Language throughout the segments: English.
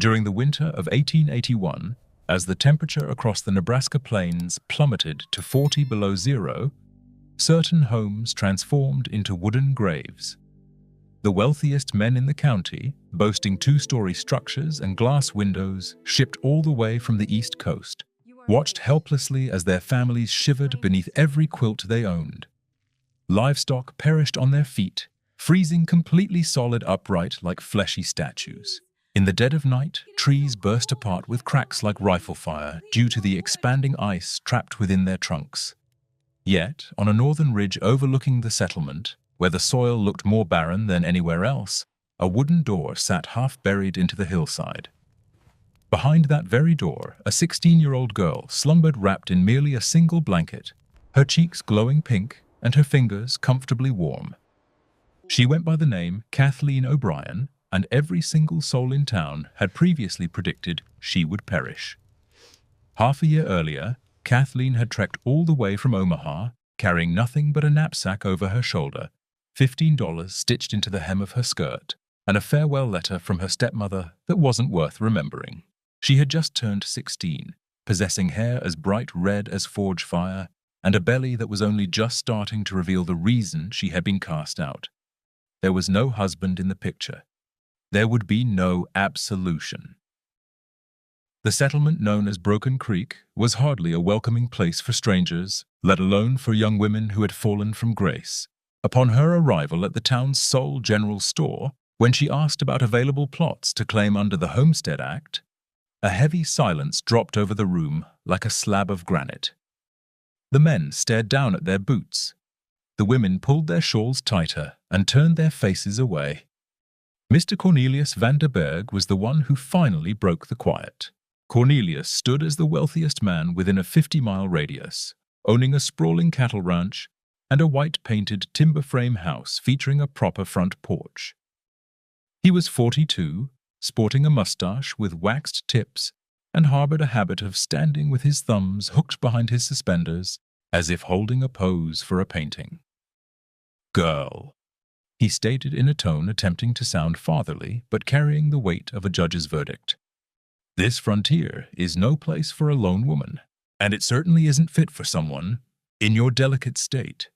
During the winter of 1881, as the temperature across the Nebraska plains plummeted to 40 below zero, certain homes transformed into wooden graves. The wealthiest men in the county, boasting two-story structures and glass windows shipped all the way from the East Coast, watched helplessly as their families shivered beneath every quilt they owned. Livestock perished on their feet, freezing completely solid upright like fleshy statues. In the dead of night, trees burst apart with cracks like rifle fire due to the expanding ice trapped within their trunks. Yet, on a northern ridge overlooking the settlement, where the soil looked more barren than anywhere else, a wooden door sat half buried into the hillside. Behind that very door, a 16-year-old girl slumbered wrapped in merely a single blanket, her cheeks glowing pink and her fingers comfortably warm. She went by the name Kathleen O'Brien, and every single soul in town had previously predicted she would perish. Half a year earlier, Kathleen had trekked all the way from Omaha, carrying nothing but a knapsack over her shoulder, $15 stitched into the hem of her skirt, and a farewell letter from her stepmother that wasn't worth remembering. She had just turned 16, possessing hair as bright red as forge fire, and a belly that was only just starting to reveal the reason she had been cast out. There was no husband in the picture. There would be no absolution. The settlement known as Broken Creek was hardly a welcoming place for strangers, let alone for young women who had fallen from grace. Upon her arrival at the town's sole general store, when she asked about available plots to claim under the Homestead Act, a heavy silence dropped over the room like a slab of granite. The men stared down at their boots. The women pulled their shawls tighter and turned their faces away. Mr. Cornelius van der Berg was the one who finally broke the quiet. Cornelius stood as the wealthiest man within a 50-mile radius, owning a sprawling cattle ranch and a white-painted timber frame house featuring a proper front porch. He was 42, sporting a mustache with waxed tips, and harbored a habit of standing with his thumbs hooked behind his suspenders as if holding a pose for a painting. "Girl," he stated in a tone attempting to sound fatherly but carrying the weight of a judge's verdict. "This frontier is no place for a lone woman, and it certainly isn't fit for someone in your delicate state.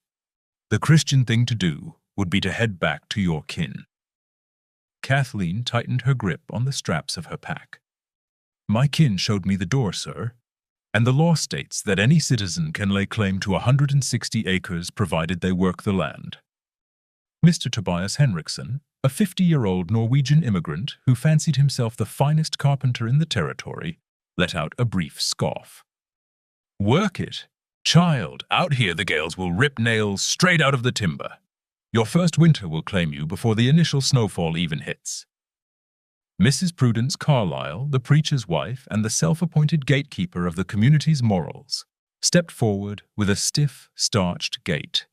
The Christian thing to do would be to head back to your kin." Kathleen tightened her grip on the straps of her pack. "My kin showed me the door, sir, and the law states that any citizen can lay claim to 160 acres provided they work the land." Mr. Tobias Henriksen, a 50-year-old Norwegian immigrant who fancied himself the finest carpenter in the territory, let out a brief scoff. "Work it? Child, out here the gales will rip nails straight out of the timber. Your first winter will claim you before the initial snowfall even hits." Mrs. Prudence Carlyle, the preacher's wife and the self-appointed gatekeeper of the community's morals, stepped forward with a stiff, starched gait.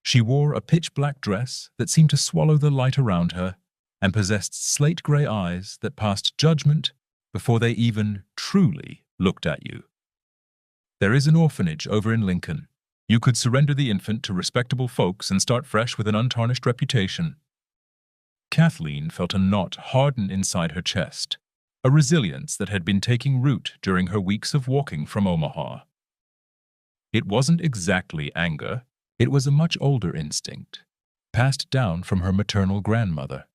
She wore a pitch-black dress that seemed to swallow the light around her and possessed slate-gray eyes that passed judgment before they even truly looked at you. "There is an orphanage over in Lincoln. You could surrender the infant to respectable folks and start fresh with an untarnished reputation." Kathleen felt a knot harden inside her chest, a resilience that had been taking root during her weeks of walking from Omaha. It wasn't exactly anger. It was a much older instinct, passed down from her maternal grandmother,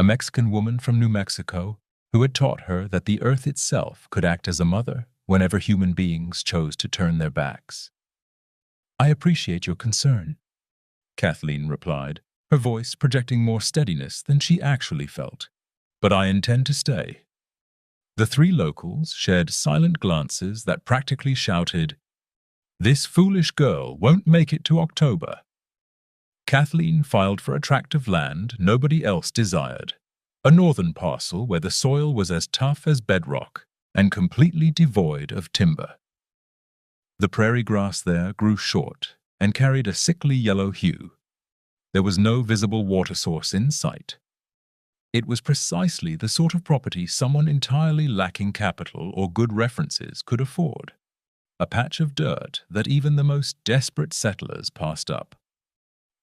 a Mexican woman from New Mexico who had taught her that the earth itself could act as a mother whenever human beings chose to turn their backs. "I appreciate your concern," Kathleen replied, her voice projecting more steadiness than she actually felt. "But I intend to stay." The three locals shared silent glances that practically shouted, "This foolish girl won't make it to October." Kathleen filed for a tract of land nobody else desired, a northern parcel where the soil was as tough as bedrock and completely devoid of timber. The prairie grass there grew short and carried a sickly yellow hue. There was no visible water source in sight. It was precisely the sort of property someone entirely lacking capital or good references could afford. A patch of dirt that even the most desperate settlers passed up.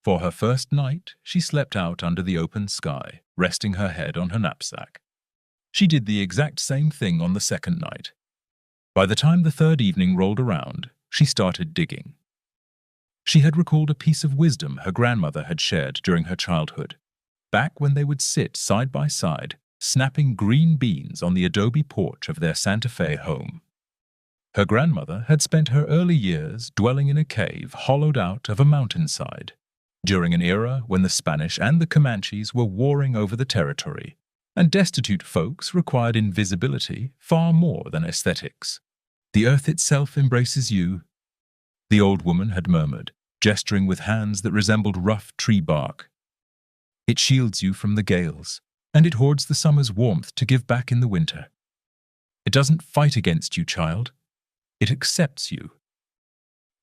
For her first night, she slept out under the open sky, resting her head on her knapsack. She did the exact same thing on the second night. By the time the third evening rolled around, she started digging. She had recalled a piece of wisdom her grandmother had shared during her childhood, back when they would sit side by side, snapping green beans on the adobe porch of their Santa Fe home. Her grandmother had spent her early years dwelling in a cave hollowed out of a mountainside, during an era when the Spanish and the Comanches were warring over the territory, and destitute folks required invisibility far more than aesthetics. "The earth itself embraces you," the old woman had murmured, gesturing with hands that resembled rough tree bark. "It shields you from the gales, and it hoards the summer's warmth to give back in the winter. It doesn't fight against you, child. It accepts you."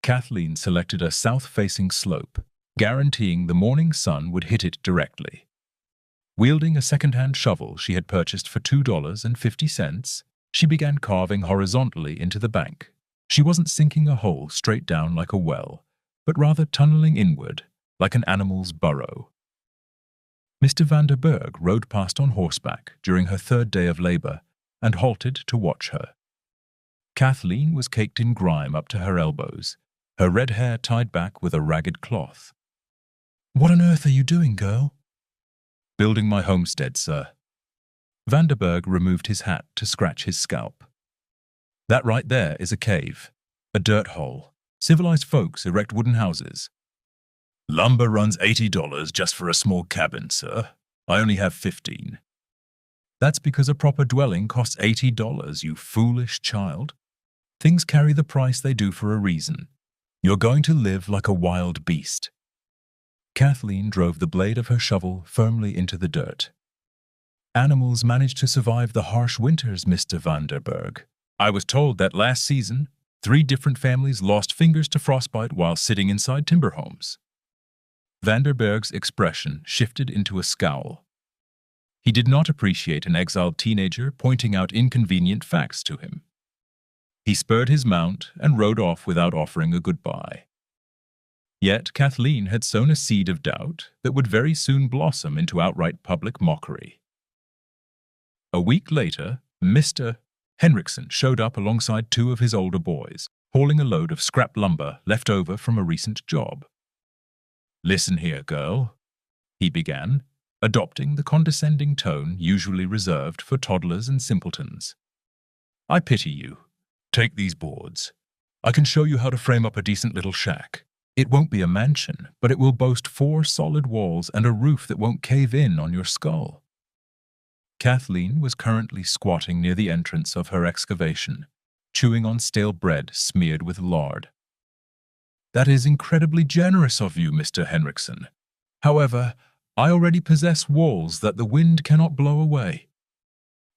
Kathleen selected a south-facing slope, guaranteeing the morning sun would hit it directly. Wielding a second-hand shovel she had purchased for $2.50, she began carving horizontally into the bank. She wasn't sinking a hole straight down like a well, but rather tunneling inward, like an animal's burrow. Mr. Vanderberg rode past on horseback during her third day of labor and halted to watch her. Kathleen was caked in grime up to her elbows, her red hair tied back with a ragged cloth. "What on earth are you doing, girl?" "Building my homestead, sir." Vanderberg removed his hat to scratch his scalp. "That right there is a cave, a dirt hole. Civilized folks erect wooden houses." "Lumber runs $80 just for a small cabin, sir. I only have 15. "That's because a proper dwelling costs $80, you foolish child. Things carry the price they do for a reason. You're going to live like a wild beast." Kathleen drove the blade of her shovel firmly into the dirt. "Animals manage to survive the harsh winters, Mr. Vanderberg. I was told that last season, 3 different families lost fingers to frostbite while sitting inside timber homes." Vanderberg's expression shifted into a scowl. He did not appreciate an exiled teenager pointing out inconvenient facts to him. He spurred his mount and rode off without offering a goodbye. Yet Kathleen had sown a seed of doubt that would very soon blossom into outright public mockery. A week later, Mr. Henriksen showed up alongside 2 of his older boys, hauling a load of scrap lumber left over from a recent job. "Listen here, girl," he began, adopting the condescending tone usually reserved for toddlers and simpletons. "I pity you. Take these boards. I can show you how to frame up a decent little shack. It won't be a mansion, but it will boast 4 solid walls and a roof that won't cave in on your skull." Kathleen was currently squatting near the entrance of her excavation, chewing on stale bread smeared with lard. "That is incredibly generous of you, Mr. Henriksen. However, I already possess walls that the wind cannot blow away."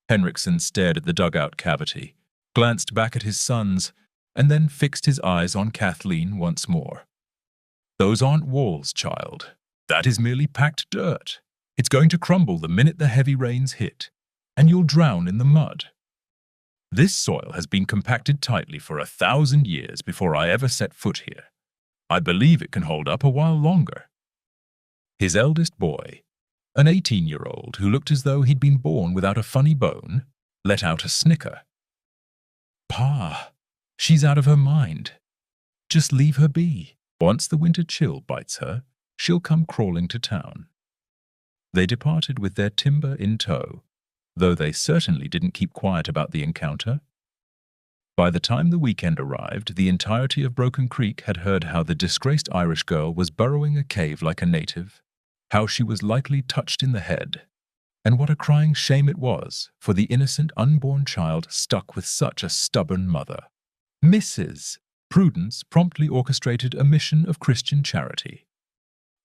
Henriksen stared at the dugout cavity, glanced back at his sons, and then fixed his eyes on Kathleen once more. "Those aren't walls, child. That is merely packed dirt. It's going to crumble the minute the heavy rains hit, and you'll drown in the mud. This soil has been compacted tightly for 1,000 years before I ever set foot here. I believe it can hold up a while longer." His eldest boy, an 18-year-old who looked as though he'd been born without a funny bone, let out a snicker. "Pa, she's out of her mind. Just leave her be. Once the winter chill bites her, she'll come crawling to town." They departed with their timber in tow, though they certainly didn't keep quiet about the encounter. By the time the weekend arrived, the entirety of Broken Creek had heard how the disgraced Irish girl was burrowing a cave like a native, how she was likely touched in the head, and what a crying shame it was for the innocent unborn child stuck with such a stubborn mother. Mrs. Prudence promptly orchestrated a mission of Christian charity.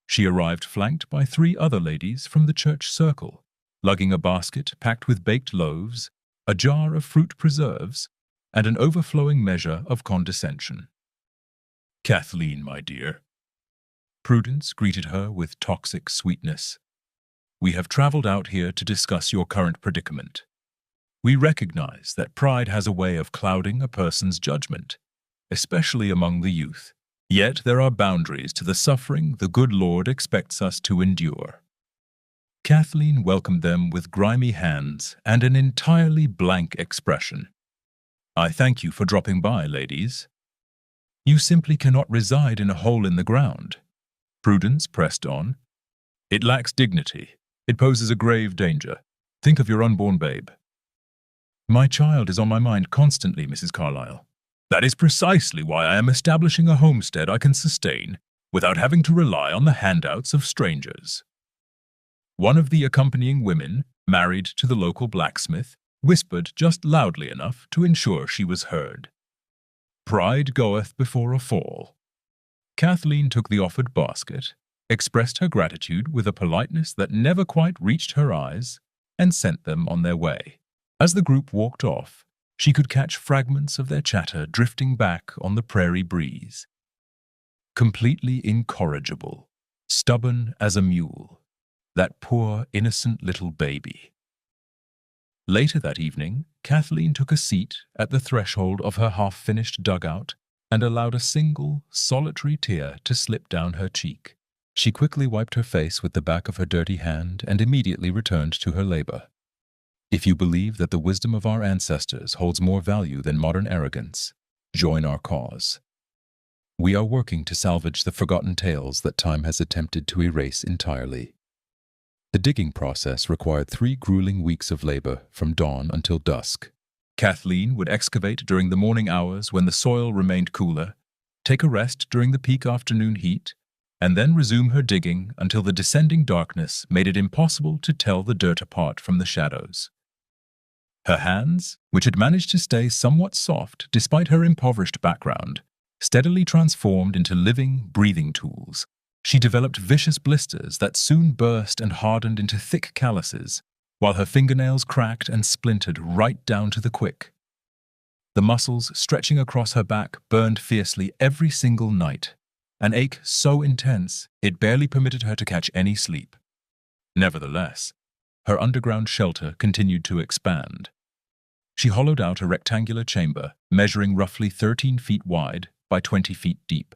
She arrived flanked by 3 other ladies from the church circle, lugging a basket packed with baked loaves, a jar of fruit preserves, and an overflowing measure of condescension. "Kathleen, my dear." Prudence greeted her with toxic sweetness. "We have traveled out here to discuss your current predicament. We recognize that pride has a way of clouding a person's judgment, especially among the youth. Yet there are boundaries to the suffering the good Lord expects us to endure." Kathleen welcomed them with grimy hands and an entirely blank expression. "I thank you for dropping by, ladies. You simply cannot reside in a hole in the ground." Prudence pressed on. "It lacks dignity. It poses a grave danger. Think of your unborn babe." "My child is on my mind constantly, Mrs. Carlyle. That is precisely why I am establishing a homestead I can sustain without having to rely on the handouts of strangers." One of the accompanying women, married to the local blacksmith, whispered just loudly enough to ensure she was heard. "Pride goeth before a fall." Kathleen took the offered basket, expressed her gratitude with a politeness that never quite reached her eyes, and sent them on their way. As the group walked off, she could catch fragments of their chatter drifting back on the prairie breeze. Completely incorrigible, stubborn as a mule, that poor, innocent little baby. Later that evening, Kathleen took a seat at the threshold of her half-finished dugout and allowed a single, solitary tear to slip down her cheek. She quickly wiped her face with the back of her dirty hand and immediately returned to her labor. If you believe that the wisdom of our ancestors holds more value than modern arrogance, join our cause. We are working to salvage the forgotten tales that time has attempted to erase entirely. The digging process required 3 grueling weeks of labor from dawn until dusk. Kathleen would excavate during the morning hours when the soil remained cooler, take a rest during the peak afternoon heat, and then resume her digging until the descending darkness made it impossible to tell the dirt apart from the shadows. Her hands, which had managed to stay somewhat soft despite her impoverished background, steadily transformed into living, breathing tools. She developed vicious blisters that soon burst and hardened into thick calluses, while her fingernails cracked and splintered right down to the quick. The muscles stretching across her back burned fiercely every single night, an ache so intense it barely permitted her to catch any sleep. Nevertheless, her underground shelter continued to expand. She hollowed out a rectangular chamber measuring roughly 13 feet wide by 20 feet deep,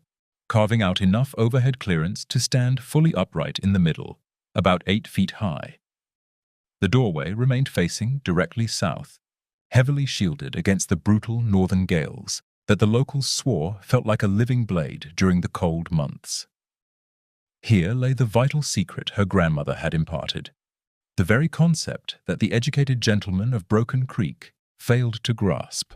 carving out enough overhead clearance to stand fully upright in the middle, about 8 feet high. The doorway remained facing directly south, heavily shielded against the brutal northern gales that the locals swore felt like a living blade during the cold months. Here lay the vital secret her grandmother had imparted, the very concept that the educated gentleman of Broken Creek failed to grasp.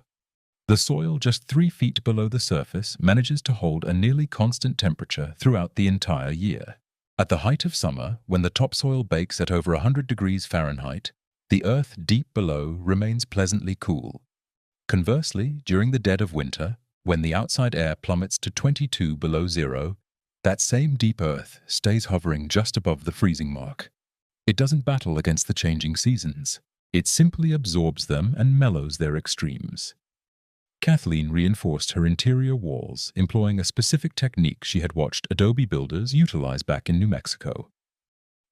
The soil just 3 feet below the surface manages to hold a nearly constant temperature throughout the entire year. At the height of summer, when the topsoil bakes at over 100 degrees Fahrenheit, the earth deep below remains pleasantly cool. Conversely, during the dead of winter, when the outside air plummets to 22 below zero, that same deep earth stays hovering just above the freezing mark. It doesn't battle against the changing seasons. It simply absorbs them and mellows their extremes. Kathleen reinforced her interior walls, employing a specific technique she had watched adobe builders utilize back in New Mexico.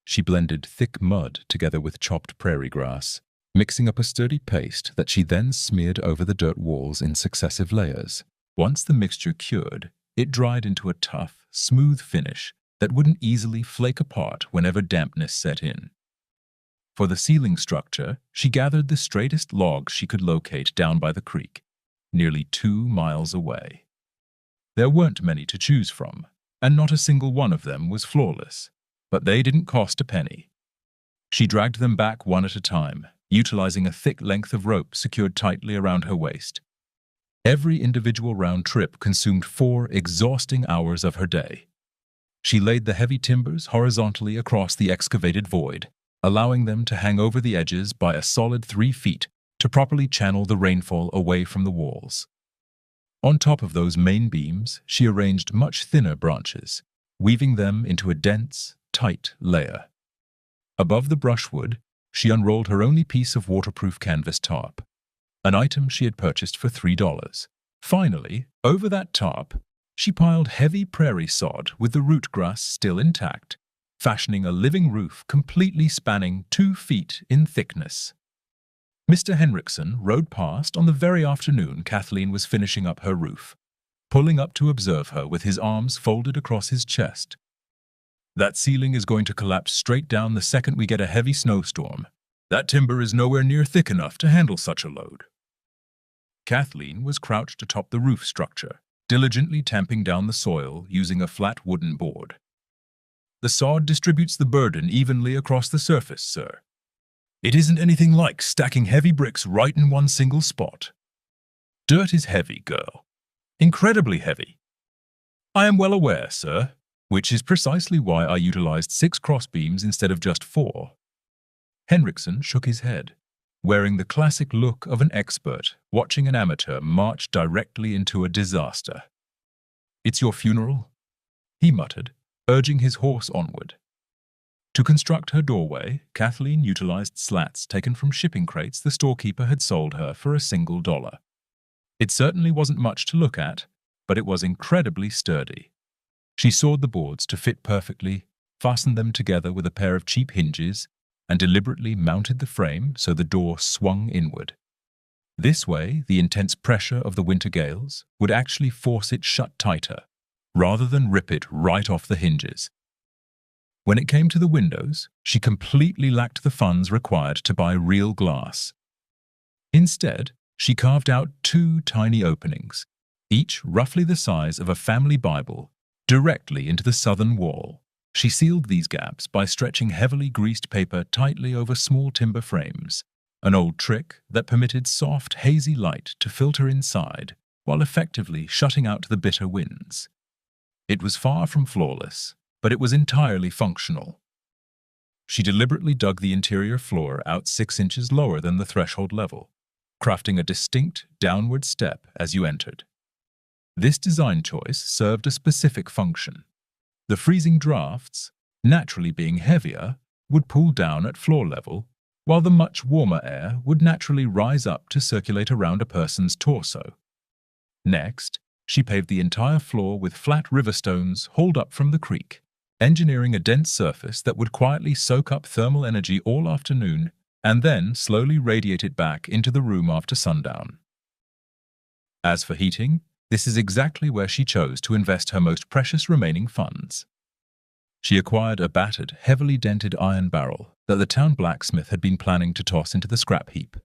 She blended thick mud together with chopped prairie grass, mixing up a sturdy paste that she then smeared over the dirt walls in successive layers. Once the mixture cured, it dried into a tough, smooth finish that wouldn't easily flake apart whenever dampness set in. For the ceiling structure, she gathered the straightest logs she could locate down by the creek, nearly 2 miles away. There weren't many to choose from, and not a single one of them was flawless, but they didn't cost a penny. She dragged them back one at a time, utilizing a thick length of rope secured tightly around her waist. Every individual round trip consumed 4 exhausting hours of her day. She laid the heavy timbers horizontally across the excavated void, allowing them to hang over the edges by a solid 3 feet to properly channel the rainfall away from the walls. On top of those main beams, she arranged much thinner branches, weaving them into a dense, tight layer. Above the brushwood, she unrolled her only piece of waterproof canvas tarp, an item she had purchased for $3. Finally, over that tarp, she piled heavy prairie sod with the root grass still intact, fashioning a living roof completely spanning 2 feet in thickness. Mr. Henriksen rode past on the very afternoon Kathleen was finishing up her roof, pulling up to observe her with his arms folded across his chest. That ceiling is going to collapse straight down the second we get a heavy snowstorm. That timber is nowhere near thick enough to handle such a load. Kathleen was crouched atop the roof structure, diligently tamping down the soil using a flat wooden board. The sod distributes the burden evenly across the surface, sir. It isn't anything like stacking heavy bricks right in one single spot. Dirt is heavy, girl. Incredibly heavy. I am well aware, sir, which is precisely why I utilized 6 crossbeams instead of just 4. Henriksen shook his head, wearing the classic look of an expert watching an amateur march directly into a disaster. It's your funeral? He muttered, urging his horse onward. To construct her doorway, Kathleen utilized slats taken from shipping crates the storekeeper had sold her for $1. It certainly wasn't much to look at, but it was incredibly sturdy. She sawed the boards to fit perfectly, fastened them together with a pair of cheap hinges, and deliberately mounted the frame so the door swung inward. This way, the intense pressure of the winter gales would actually force it shut tighter, rather than rip it right off the hinges. When it came to the windows, she completely lacked the funds required to buy real glass. Instead, she carved out 2 tiny openings, each roughly the size of a family Bible, directly into the southern wall. She sealed these gaps by stretching heavily greased paper tightly over small timber frames, an old trick that permitted soft, hazy light to filter inside while effectively shutting out the bitter winds. It was far from flawless, but it was entirely functional. She deliberately dug the interior floor out 6 inches lower than the threshold level, crafting a distinct downward step as you entered. This design choice served a specific function. The freezing drafts, naturally being heavier, would pool down at floor level, while the much warmer air would naturally rise up to circulate around a person's torso. Next, she paved the entire floor with flat river stones hauled up from the creek, engineering a dense surface that would quietly soak up thermal energy all afternoon and then slowly radiate it back into the room after sundown. As for heating, this is exactly where she chose to invest her most precious remaining funds. She acquired a battered, heavily dented iron barrel that the town blacksmith had been planning to toss into the scrap heap.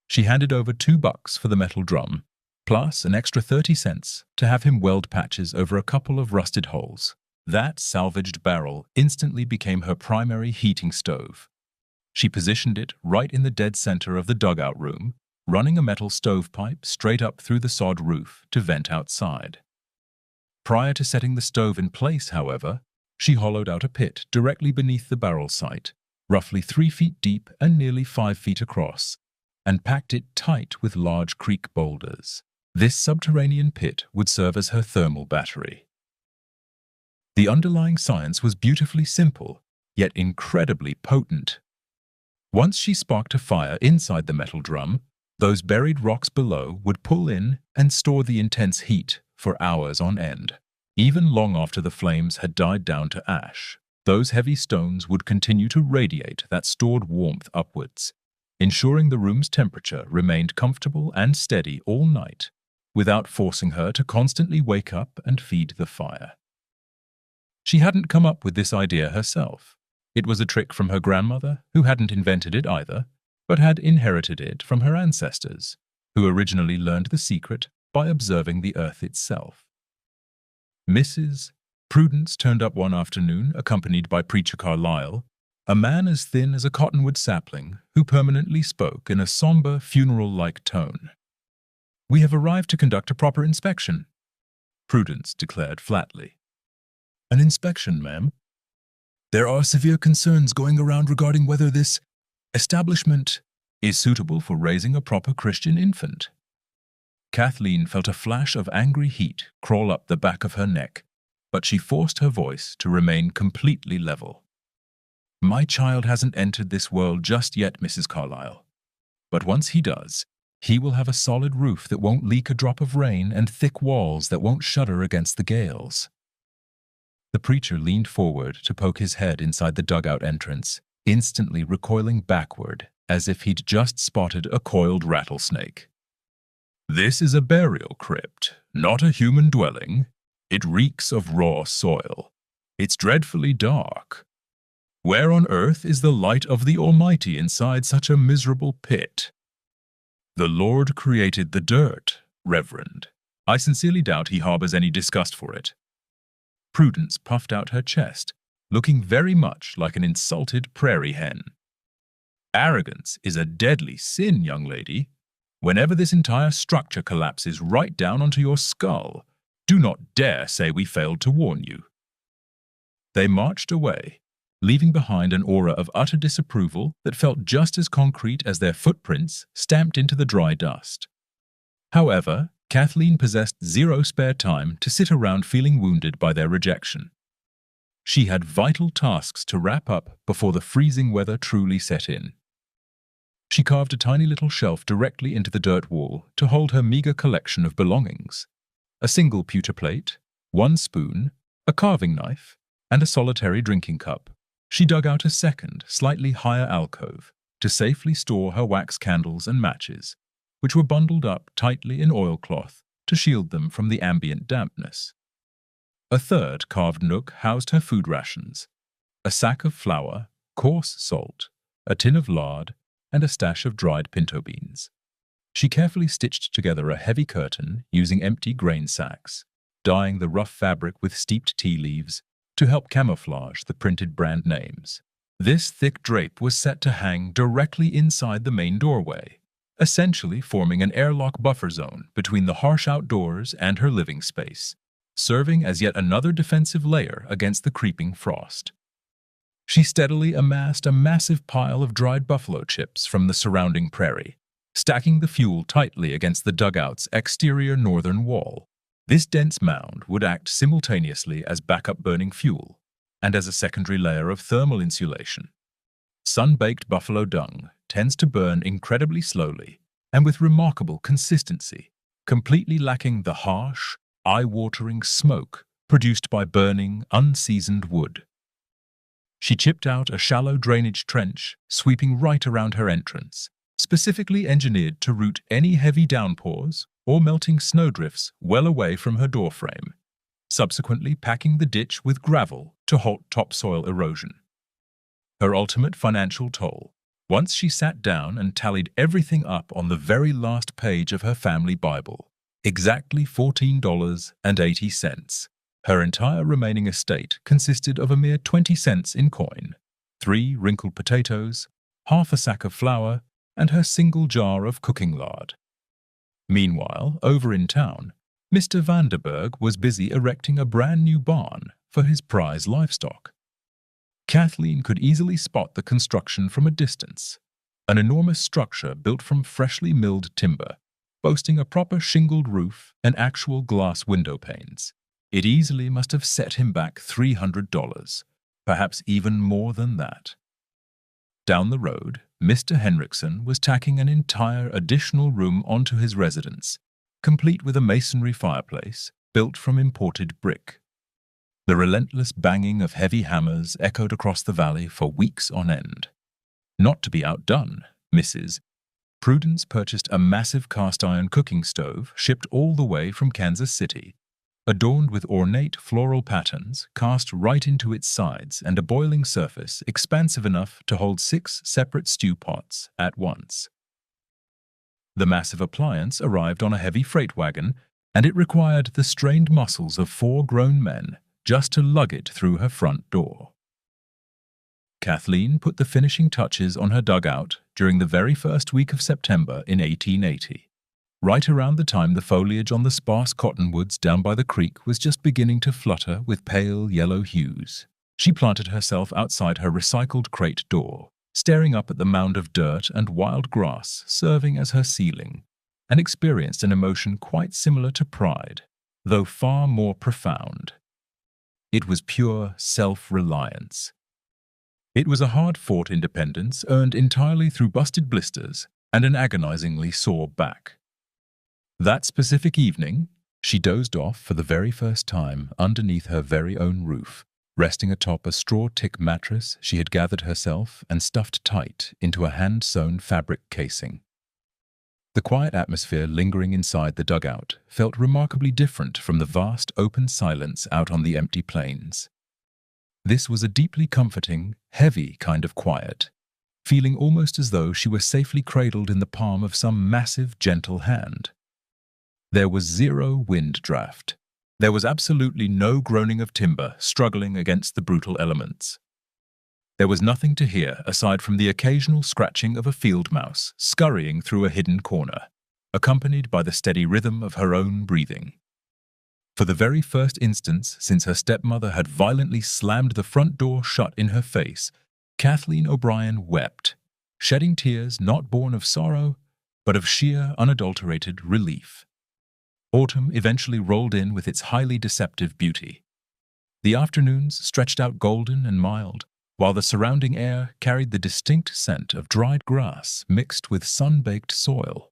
She handed over $2 for the metal drum, plus an extra 30 cents to have him weld patches over a couple of rusted holes. That salvaged barrel instantly became her primary heating stove. She positioned it right in the dead center of the dugout room, running a metal stovepipe straight up through the sod roof to vent outside. Prior to setting the stove in place, however, she hollowed out a pit directly beneath the barrel site, roughly 3 feet deep and nearly 5 feet across, and packed it tight with large creek boulders. This subterranean pit would serve as her thermal battery. The underlying science was beautifully simple, yet incredibly potent. Once she sparked a fire inside the metal drum, those buried rocks below would pull in and store the intense heat for hours on end. Even long after the flames had died down to ash, those heavy stones would continue to radiate that stored warmth upwards, ensuring the room's temperature remained comfortable and steady all night, without forcing her to constantly wake up and feed the fire. She hadn't come up with this idea herself. It was a trick from her grandmother, who hadn't invented it either, but had inherited it from her ancestors, who originally learned the secret by observing the earth itself. Mrs. Prudence turned up one afternoon, accompanied by Preacher Carlyle, a man as thin as a cottonwood sapling who permanently spoke in a somber, funeral-like tone. "We have arrived to conduct a proper inspection," Prudence declared flatly. "An inspection, ma'am? There are severe concerns going around regarding whether this establishment is suitable for raising a proper Christian infant." Kathleen felt a flash of angry heat crawl up the back of her neck, but she forced her voice to remain completely level. "My child hasn't entered this world just yet, Mrs. Carlyle. But once he does, he will have a solid roof that won't leak a drop of rain and thick walls that won't shudder against the gales." The preacher leaned forward to poke his head inside the dugout entrance, instantly recoiling backward as if he'd just spotted a coiled rattlesnake. "This is a burial crypt, not a human dwelling. It reeks of raw soil. It's dreadfully dark. Where on earth is the light of the Almighty inside such a miserable pit? The Lord created the dirt, Reverend. I sincerely doubt he harbors any disgust for it. Prudence puffed out her chest, looking very much like an insulted prairie hen. Arrogance is a deadly sin, young lady. Whenever this entire structure collapses right down onto your skull, do not dare say we failed to warn you. They marched away, leaving behind an aura of utter disapproval that felt just as concrete as their footprints stamped into the dry dust. However, Kathleen possessed zero spare time to sit around feeling wounded by their rejection. She had vital tasks to wrap up before the freezing weather truly set in. She carved a tiny little shelf directly into the dirt wall to hold her meager collection of belongings: a single pewter plate, one spoon, a carving knife, and a solitary drinking cup. She dug out a second, slightly higher alcove to safely store her wax candles and matches, which were bundled up tightly in oilcloth to shield them from the ambient dampness. A third carved nook housed her food rations: a sack of flour, coarse salt, a tin of lard, and a stash of dried pinto beans. She carefully stitched together a heavy curtain using empty grain sacks, dyeing the rough fabric with steeped tea leaves to help camouflage the printed brand names. This thick drape was set to hang directly inside the main doorway, essentially forming an airlock buffer zone between the harsh outdoors and her living space, serving as yet another defensive layer against the creeping frost. She steadily amassed a massive pile of dried buffalo chips from the surrounding prairie, stacking the fuel tightly against the dugout's exterior northern wall. This dense mound would act simultaneously as backup burning fuel and as a secondary layer of thermal insulation. Sun-baked buffalo dung tends to burn incredibly slowly and with remarkable consistency, completely lacking the harsh, eye-watering smoke produced by burning, unseasoned wood. She chipped out a shallow drainage trench sweeping right around her entrance, specifically engineered to route any heavy downpours or melting snowdrifts well away from her doorframe, subsequently packing the ditch with gravel to halt topsoil erosion. Her ultimate financial toll, once she sat down and tallied everything up on the very last page of her family Bible: exactly $14.80. Her entire remaining estate consisted of a mere 20 cents in coin, 3 wrinkled potatoes, half a sack of flour, and her single jar of cooking lard. Meanwhile, over in town, Mr. Vanderberg was busy erecting a brand new barn for his prize livestock. Kathleen could easily spot the construction from a distance: an enormous structure built from freshly milled timber, boasting a proper shingled roof and actual glass window panes. It easily must have set him back $300, perhaps even more than that. Down the road, Mr. Henriksen was tacking an entire additional room onto his residence, complete with a masonry fireplace built from imported brick. The relentless banging of heavy hammers echoed across the valley for weeks on end. Not to be outdone, Mrs. Prudence purchased a massive cast-iron cooking stove shipped all the way from Kansas City, adorned with ornate floral patterns cast right into its sides and a boiling surface expansive enough to hold 6 separate stew pots at once. The massive appliance arrived on a heavy freight wagon, and it required the strained muscles of 4 grown men just to lug it through her front door. Kathleen put the finishing touches on her dugout during the very first week of September in 1880. Right around the time the foliage on the sparse cottonwoods down by the creek was just beginning to flutter with pale yellow hues. She planted herself outside her recycled crate door, staring up at the mound of dirt and wild grass serving as her ceiling, and experienced an emotion quite similar to pride, though far more profound. It was pure self-reliance. It was a hard-fought independence earned entirely through busted blisters and an agonizingly sore back. That specific evening, she dozed off for the very first time underneath her very own roof, resting atop a straw-tick mattress she had gathered herself and stuffed tight into a hand-sewn fabric casing. The quiet atmosphere lingering inside the dugout felt remarkably different from the vast open silence out on the empty plains. This was a deeply comforting, heavy kind of quiet, feeling almost as though she were safely cradled in the palm of some massive, gentle hand. There was zero wind draft. There was absolutely no groaning of timber struggling against the brutal elements. There was nothing to hear aside from the occasional scratching of a field mouse scurrying through a hidden corner, accompanied by the steady rhythm of her own breathing. For the very first instance since her stepmother had violently slammed the front door shut in her face, Kathleen O'Brien wept, shedding tears not born of sorrow, but of sheer, unadulterated relief. Autumn eventually rolled in with its highly deceptive beauty. The afternoons stretched out golden and mild, while the surrounding air carried the distinct scent of dried grass mixed with sun-baked soil.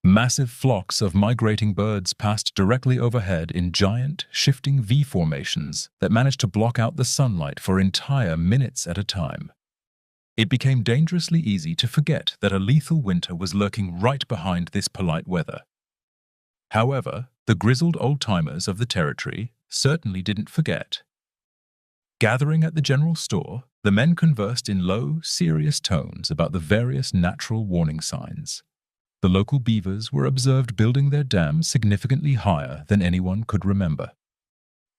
Massive flocks of migrating birds passed directly overhead in giant, shifting V formations that managed to block out the sunlight for entire minutes at a time. It became dangerously easy to forget that a lethal winter was lurking right behind this polite weather. However, the grizzled old-timers of the territory certainly didn't forget. Gathering at the general store, the men conversed in low, serious tones about the various natural warning signs. The local beavers were observed building their dams significantly higher than anyone could remember.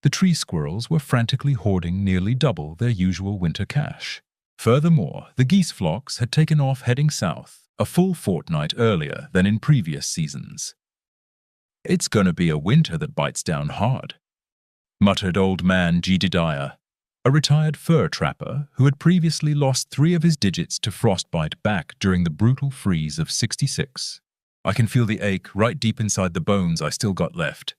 The tree squirrels were frantically hoarding nearly double their usual winter cache. Furthermore, the geese flocks had taken off heading south a full fortnight earlier than in previous seasons. "It's gonna be a winter that bites down hard," muttered old man Jedediah, a retired fur trapper who had previously lost 3 of his digits to frostbite back during the brutal freeze of '66. "I can feel the ache right deep inside the bones I still got left."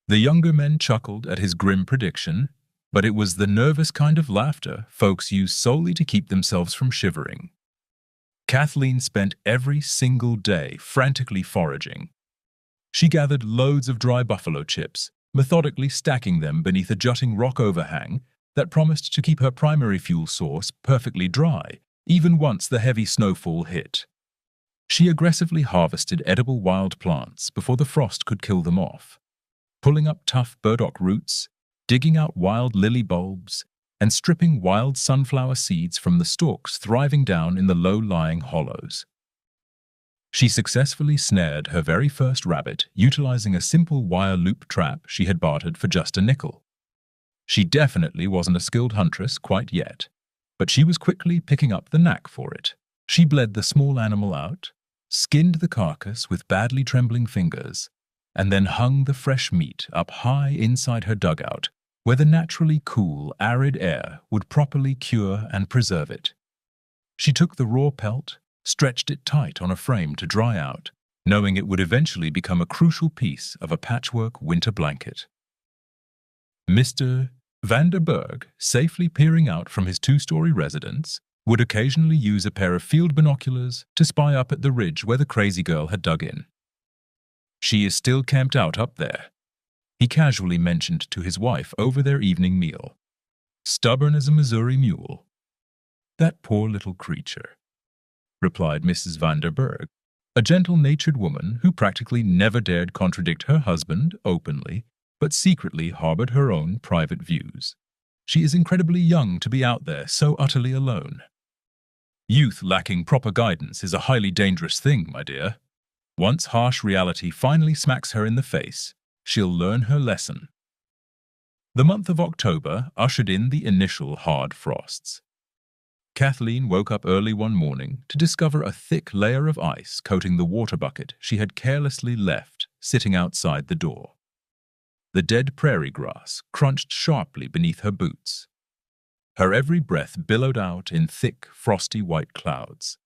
The younger men chuckled at his grim prediction, but it was the nervous kind of laughter folks use solely to keep themselves from shivering. Kathleen spent every single day frantically foraging. She gathered loads of dry buffalo chips, methodically stacking them beneath a jutting rock overhang that promised to keep her primary fuel source perfectly dry, even once the heavy snowfall hit. She aggressively harvested edible wild plants before the frost could kill them off, pulling up tough burdock roots, digging out wild lily bulbs, and stripping wild sunflower seeds from the stalks thriving down in the low-lying hollows. She successfully snared her very first rabbit utilizing a simple wire loop trap she had bartered for just a nickel. She definitely wasn't a skilled huntress quite yet, but she was quickly picking up the knack for it. She bled the small animal out, skinned the carcass with badly trembling fingers, and then hung the fresh meat up high inside her dugout, where the naturally cool, arid air would properly cure and preserve it. She took the raw pelt, stretched it tight on a frame to dry out, knowing it would eventually become a crucial piece of a patchwork winter blanket. Mr. Vanderberg, safely peering out from his 2-story residence, would occasionally use a pair of field binoculars to spy up at the ridge where the crazy girl had dug in. "She is still camped out up there," he casually mentioned to his wife over their evening meal. "Stubborn as a Missouri mule." "That poor little creature," replied Mrs. Vanderberg, a gentle-natured woman who practically never dared contradict her husband openly, but secretly harbored her own private views. "She is incredibly young to be out there so utterly alone." "Youth lacking proper guidance is a highly dangerous thing, my dear. Once harsh reality finally smacks her in the face, she'll learn her lesson." The month of October ushered in the initial hard frosts. Kathleen woke up early one morning to discover a thick layer of ice coating the water bucket she had carelessly left sitting outside the door. The dead prairie grass crunched sharply beneath her boots. Her every breath billowed out in thick, frosty white clouds.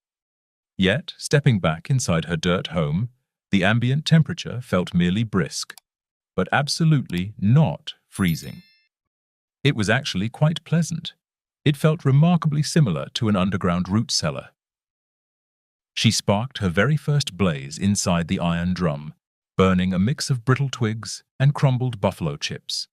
Yet, stepping back inside her dirt home, the ambient temperature felt merely brisk, but absolutely not freezing. It was actually quite pleasant. It felt remarkably similar to an underground root cellar. She sparked her very first blaze inside the iron drum, burning a mix of brittle twigs and crumbled buffalo chips.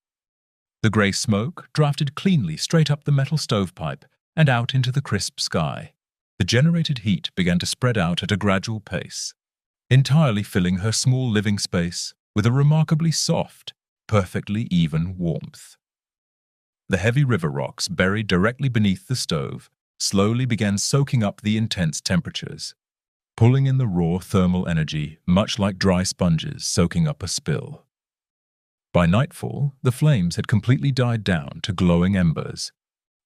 The grey smoke drafted cleanly straight up the metal stovepipe and out into the crisp sky. The generated heat began to spread out at a gradual pace, entirely filling her small living space with a remarkably soft, perfectly even warmth. The heavy river rocks buried directly beneath the stove slowly began soaking up the intense temperatures, pulling in the raw thermal energy much like dry sponges soaking up a spill. By nightfall, the flames had completely died down to glowing embers,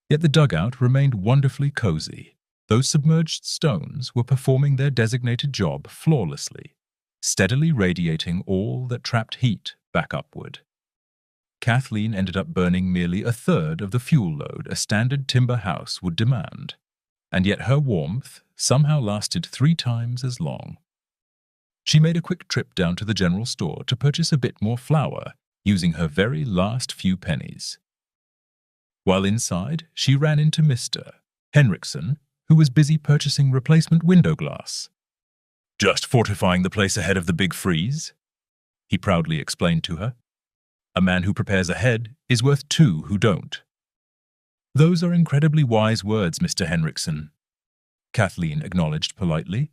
yet the dugout remained wonderfully cozy. Those submerged stones were performing their designated job flawlessly, steadily radiating all that trapped heat back upward. Kathleen ended up burning merely a third of the fuel load a standard timber house would demand, and yet her warmth somehow lasted 3 times as long. She made a quick trip down to the general store to purchase a bit more flour, using her very last few pennies. While inside, she ran into Mr. Henriksen, who was busy purchasing replacement window glass. "Just fortifying the place ahead of the big freeze," he proudly explained to her. "A man who prepares ahead is worth 2 who don't." "Those are incredibly wise words, Mr. Henriksen," Kathleen acknowledged politely.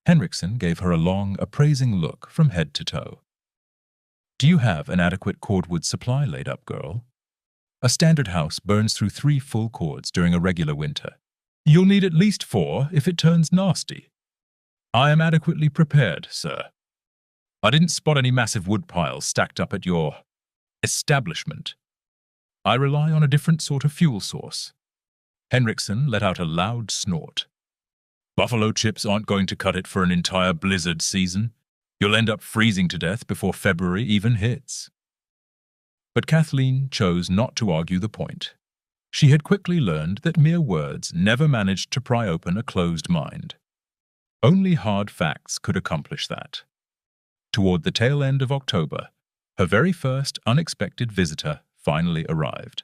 Henriksen gave her a long, appraising look from head to toe. "Do you have an adequate cordwood supply laid up, girl? A standard house burns through 3 full cords during a regular winter. You'll need at least 4 if it turns nasty." "I am adequately prepared, sir. I didn't spot any massive wood piles stacked up at your establishment. I rely on a different sort of fuel source." Henriksen let out a loud snort. "Buffalo chips aren't going to cut it for an entire blizzard season. You'll end up freezing to death before February even hits." But Kathleen chose not to argue the point. She had quickly learned that mere words never managed to pry open a closed mind. Only hard facts could accomplish that. Toward the tail end of October, her very first unexpected visitor finally arrived.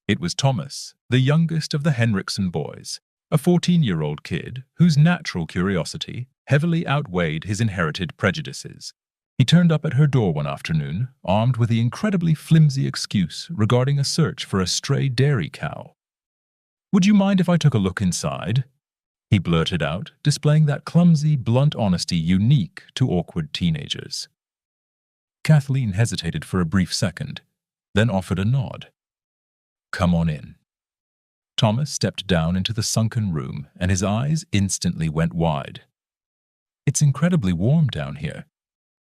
It was Thomas, the youngest of the Henriksen boys, a 14-year-old kid whose natural curiosity heavily outweighed his inherited prejudices. He turned up at her door one afternoon, armed with the incredibly flimsy excuse regarding a search for a stray dairy cow. "Would you mind if I took a look inside?" he blurted out, displaying that clumsy, blunt honesty unique to awkward teenagers. Kathleen hesitated for a brief second, then offered a nod. "Come on in." Thomas stepped down into the sunken room, and his eyes instantly went wide. "It's incredibly warm down here.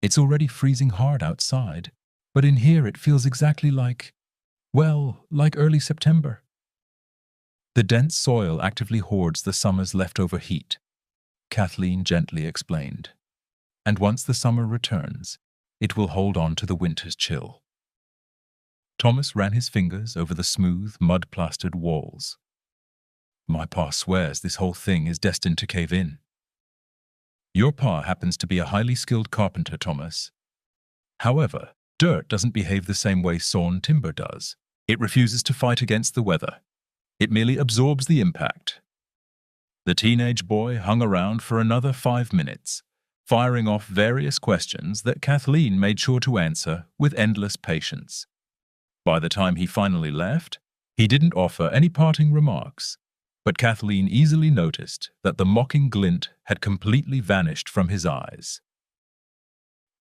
It's already freezing hard outside, but in here it feels exactly like early September." "The dense soil actively hoards the summer's leftover heat," Kathleen gently explained. "And once the summer returns, it will hold on to the winter's chill." Thomas ran his fingers over the smooth, mud-plastered walls. "My pa swears this whole thing is destined to cave in." "Your pa happens to be a highly skilled carpenter, Thomas. However, dirt doesn't behave the same way sawn timber does. It refuses to fight against the weather. It merely absorbs the impact." The teenage boy hung around for another 5 minutes, firing off various questions that Kathleen made sure to answer with endless patience. By the time he finally left, he didn't offer any parting remarks, but Kathleen easily noticed that the mocking glint had completely vanished from his eyes.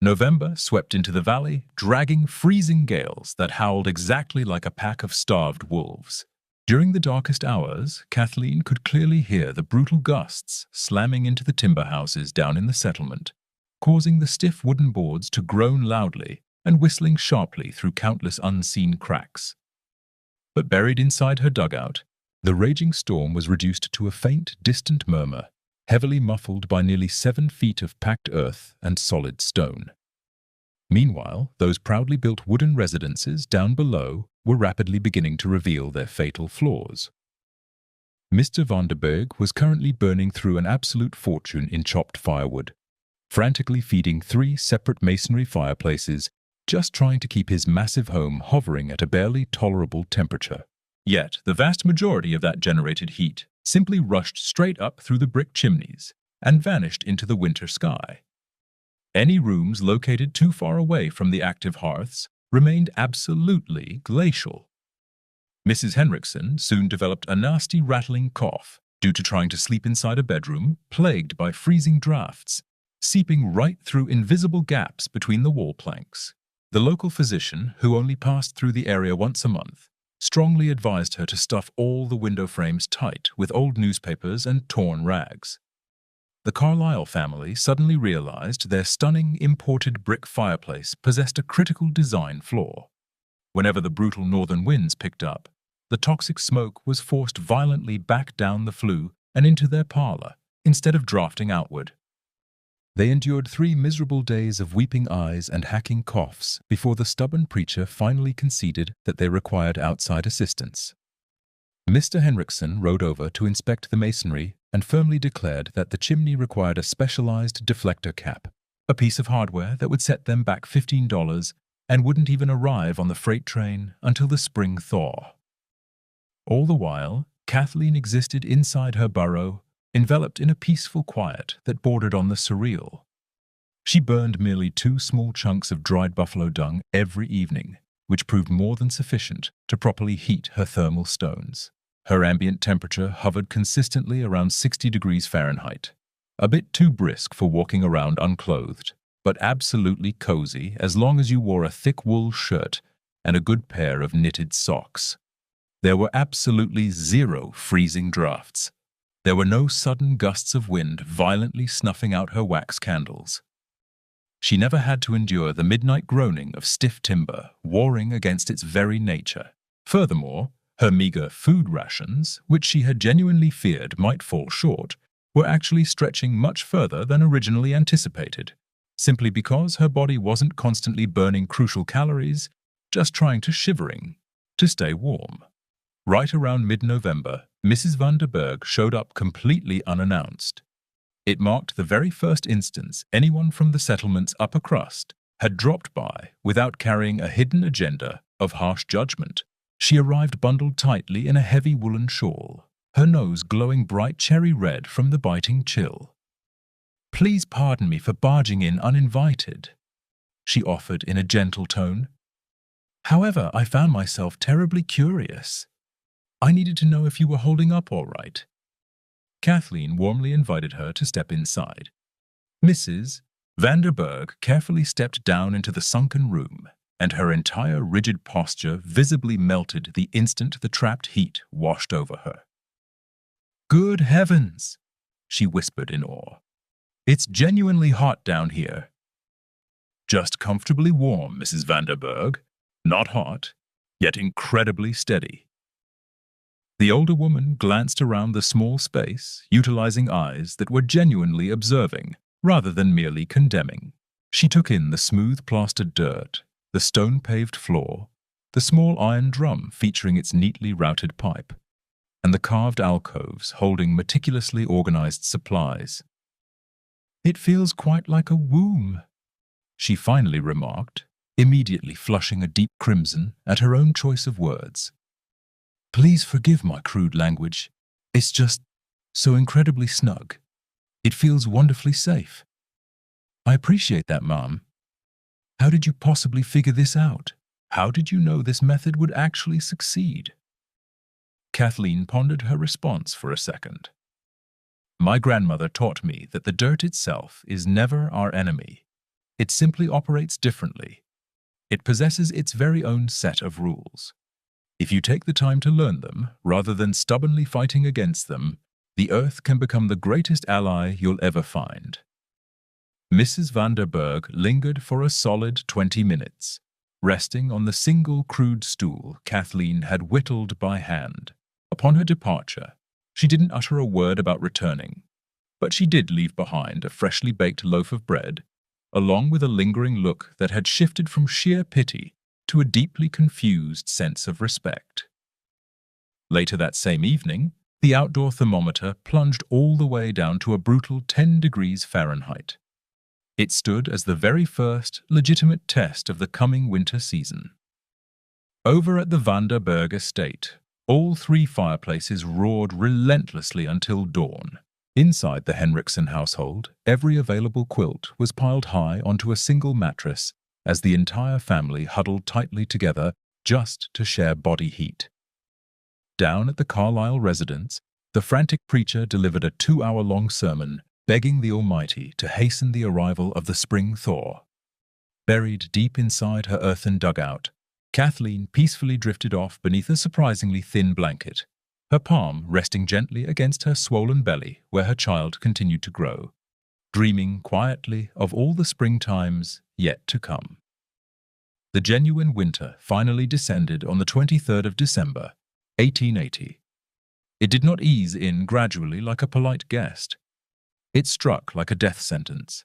November swept into the valley, dragging freezing gales that howled exactly like a pack of starved wolves. During the darkest hours, Kathleen could clearly hear the brutal gusts slamming into the timber houses down in the settlement, causing the stiff wooden boards to groan loudly and whistling sharply through countless unseen cracks. But buried inside her dugout, the raging storm was reduced to a faint, distant murmur, heavily muffled by nearly 7 feet of packed earth and solid stone. Meanwhile, those proudly built wooden residences down below were rapidly beginning to reveal their fatal flaws. Mr. van der Berg was currently burning through an absolute fortune in chopped firewood, frantically feeding 3 separate masonry fireplaces, just trying to keep his massive home hovering at a barely tolerable temperature. Yet, the vast majority of that generated heat simply rushed straight up through the brick chimneys and vanished into the winter sky. Any rooms located too far away from the active hearths remained absolutely glacial. Mrs. Henriksen soon developed a nasty rattling cough due to trying to sleep inside a bedroom plagued by freezing drafts, seeping right through invisible gaps between the wall planks. The local physician, who only passed through the area once a month, strongly advised her to stuff all the window frames tight with old newspapers and torn rags. The Carlyle family suddenly realized their stunning imported brick fireplace possessed a critical design flaw. Whenever the brutal northern winds picked up, the toxic smoke was forced violently back down the flue and into their parlor, instead of drafting outward. They endured 3 miserable days of weeping eyes and hacking coughs before the stubborn preacher finally conceded that they required outside assistance. Mr. Henriksen rode over to inspect the masonry and firmly declared that the chimney required a specialized deflector cap, a piece of hardware that would set them back $15 and wouldn't even arrive on the freight train until the spring thaw. All the while, Kathleen existed inside her burrow, enveloped in a peaceful quiet that bordered on the surreal. She burned merely 2 small chunks of dried buffalo dung every evening, which proved more than sufficient to properly heat her thermal stones. Her ambient temperature hovered consistently around 60 degrees Fahrenheit, a bit too brisk for walking around unclothed, but absolutely cozy as long as you wore a thick wool shirt and a good pair of knitted socks. There were absolutely 0 freezing drafts. There were no sudden gusts of wind violently snuffing out her wax candles. She never had to endure the midnight groaning of stiff timber warring against its very nature. Furthermore, her meager food rations, which she had genuinely feared might fall short, were actually stretching much further than originally anticipated, simply because her body wasn't constantly burning crucial calories, just trying to stay warm. Right around mid-November, Mrs. van der Berg showed up completely unannounced. It marked the very first instance anyone from the settlement's upper crust had dropped by without carrying a hidden agenda of harsh judgment. She arrived bundled tightly in a heavy woolen shawl, her nose glowing bright cherry red from the biting chill. "Please pardon me for barging in uninvited," she offered in a gentle tone. "However, I found myself terribly curious. I needed to know if you were holding up all right." Kathleen warmly invited her to step inside. Mrs. van der Berg carefully stepped down into the sunken room, and her entire rigid posture visibly melted the instant the trapped heat washed over her. "Good heavens," she whispered in awe. "It's genuinely hot down here." "Just comfortably warm, Mrs. van der Berg. Not hot, yet incredibly steady." The older woman glanced around the small space, utilizing eyes that were genuinely observing rather than merely condemning. She took in the smooth-plastered dirt, the stone-paved floor, the small iron drum featuring its neatly routed pipe, and the carved alcoves holding meticulously organized supplies. "It feels quite like a womb," she finally remarked, immediately flushing a deep crimson at her own choice of words. "Please forgive my crude language. It's just so incredibly snug. It feels wonderfully safe." "I appreciate that, Mom. How did you possibly figure this out? How did you know this method would actually succeed?" Kathleen pondered her response for a second. "My grandmother taught me that the dirt itself is never our enemy. It simply operates differently. It possesses its very own set of rules. If you take the time to learn them, rather than stubbornly fighting against them, the earth can become the greatest ally you'll ever find." Mrs. van der Berg lingered for a solid 20 minutes, resting on the single crude stool Kathleen had whittled by hand. Upon her departure, she didn't utter a word about returning, but she did leave behind a freshly baked loaf of bread, along with a lingering look that had shifted from sheer pity to a deeply confused sense of respect. Later that same evening, the outdoor thermometer plunged all the way down to a brutal 10 degrees Fahrenheit. It stood as the very first legitimate test of the coming winter season. Over at the van der Berg estate, all 3 fireplaces roared relentlessly until dawn. Inside the Henriksen household, every available quilt was piled high onto a single mattress as the entire family huddled tightly together just to share body heat. Down at the Carlyle residence, the frantic preacher delivered a 2-hour-long sermon begging the Almighty to hasten the arrival of the spring thaw. Buried deep inside her earthen dugout, Kathleen peacefully drifted off beneath a surprisingly thin blanket, her palm resting gently against her swollen belly where her child continued to grow, dreaming quietly of all the springtimes yet to come. The genuine winter finally descended on the 23rd of December, 1880. It did not ease in gradually like a polite guest. It struck like a death sentence.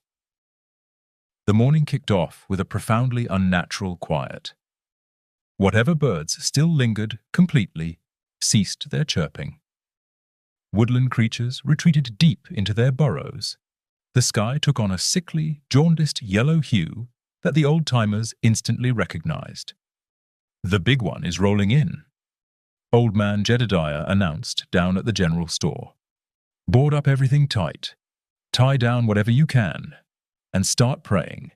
The morning kicked off with a profoundly unnatural quiet. Whatever birds still lingered completely ceased their chirping. Woodland creatures retreated deep into their burrows. The sky took on a sickly, jaundiced yellow hue that the old-timers instantly recognized. "The big one is rolling in," Old Man Jedediah announced down at the general store. "Board up everything tight, tie down whatever you can, and start praying."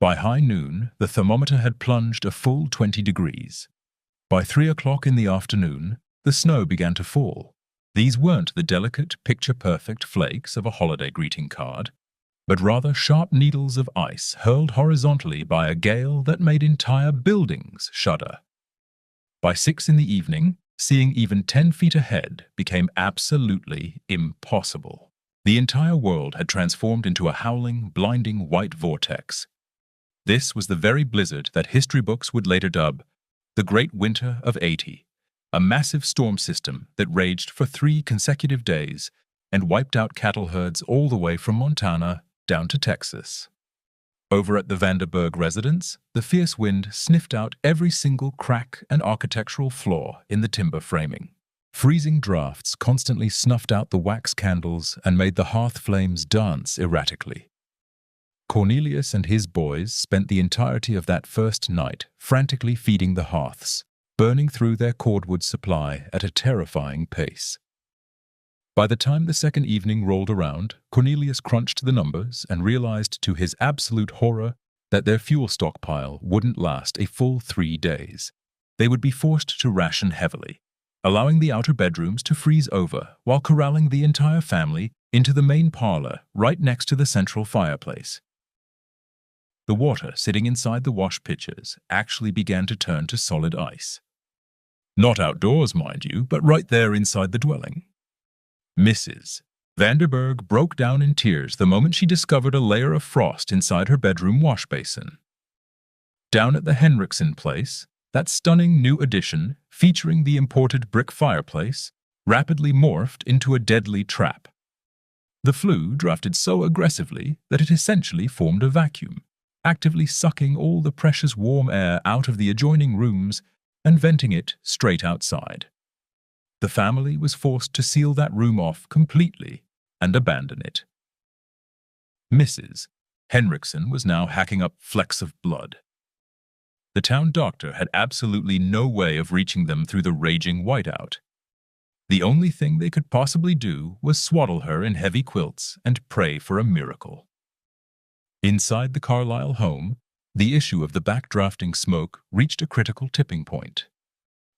By high noon, the thermometer had plunged a full 20 degrees. By 3 o'clock in the afternoon, the snow began to fall. These weren't the delicate, picture-perfect flakes of a holiday greeting card, but rather sharp needles of ice hurled horizontally by a gale that made entire buildings shudder. By 6 in the evening, seeing even 10 feet ahead became absolutely impossible. The entire world had transformed into a howling, blinding white vortex. This was the very blizzard that history books would later dub the Great Winter of '80, a massive storm system that raged for 3 consecutive days and wiped out cattle herds all the way from Montana down to Texas. Over at the Vanderburg residence, the fierce wind sniffed out every single crack and architectural flaw in the timber framing. Freezing drafts constantly snuffed out the wax candles and made the hearth flames dance erratically. Cornelius and his boys spent the entirety of that first night frantically feeding the hearths, burning through their cordwood supply at a terrifying pace. By the time the second evening rolled around, Cornelius crunched the numbers and realized to his absolute horror that their fuel stockpile wouldn't last a full 3 days. They would be forced to ration heavily, allowing the outer bedrooms to freeze over while corralling the entire family into the main parlor right next to the central fireplace. The water sitting inside the wash pitchers actually began to turn to solid ice. Not outdoors, mind you, but right there inside the dwelling. Mrs. Vanderburg broke down in tears the moment she discovered a layer of frost inside her bedroom wash basin. Down at the Henriksen place, that stunning new addition, featuring the imported brick fireplace, rapidly morphed into a deadly trap. The flue drafted so aggressively that it essentially formed a vacuum, actively sucking all the precious warm air out of the adjoining rooms and venting it straight outside. The family was forced to seal that room off completely and abandon it. Mrs. Henriksen was now hacking up flecks of blood. The town doctor had absolutely no way of reaching them through the raging whiteout. The only thing they could possibly do was swaddle her in heavy quilts and pray for a miracle. Inside the Carlisle home, the issue of the backdrafting smoke reached a critical tipping point.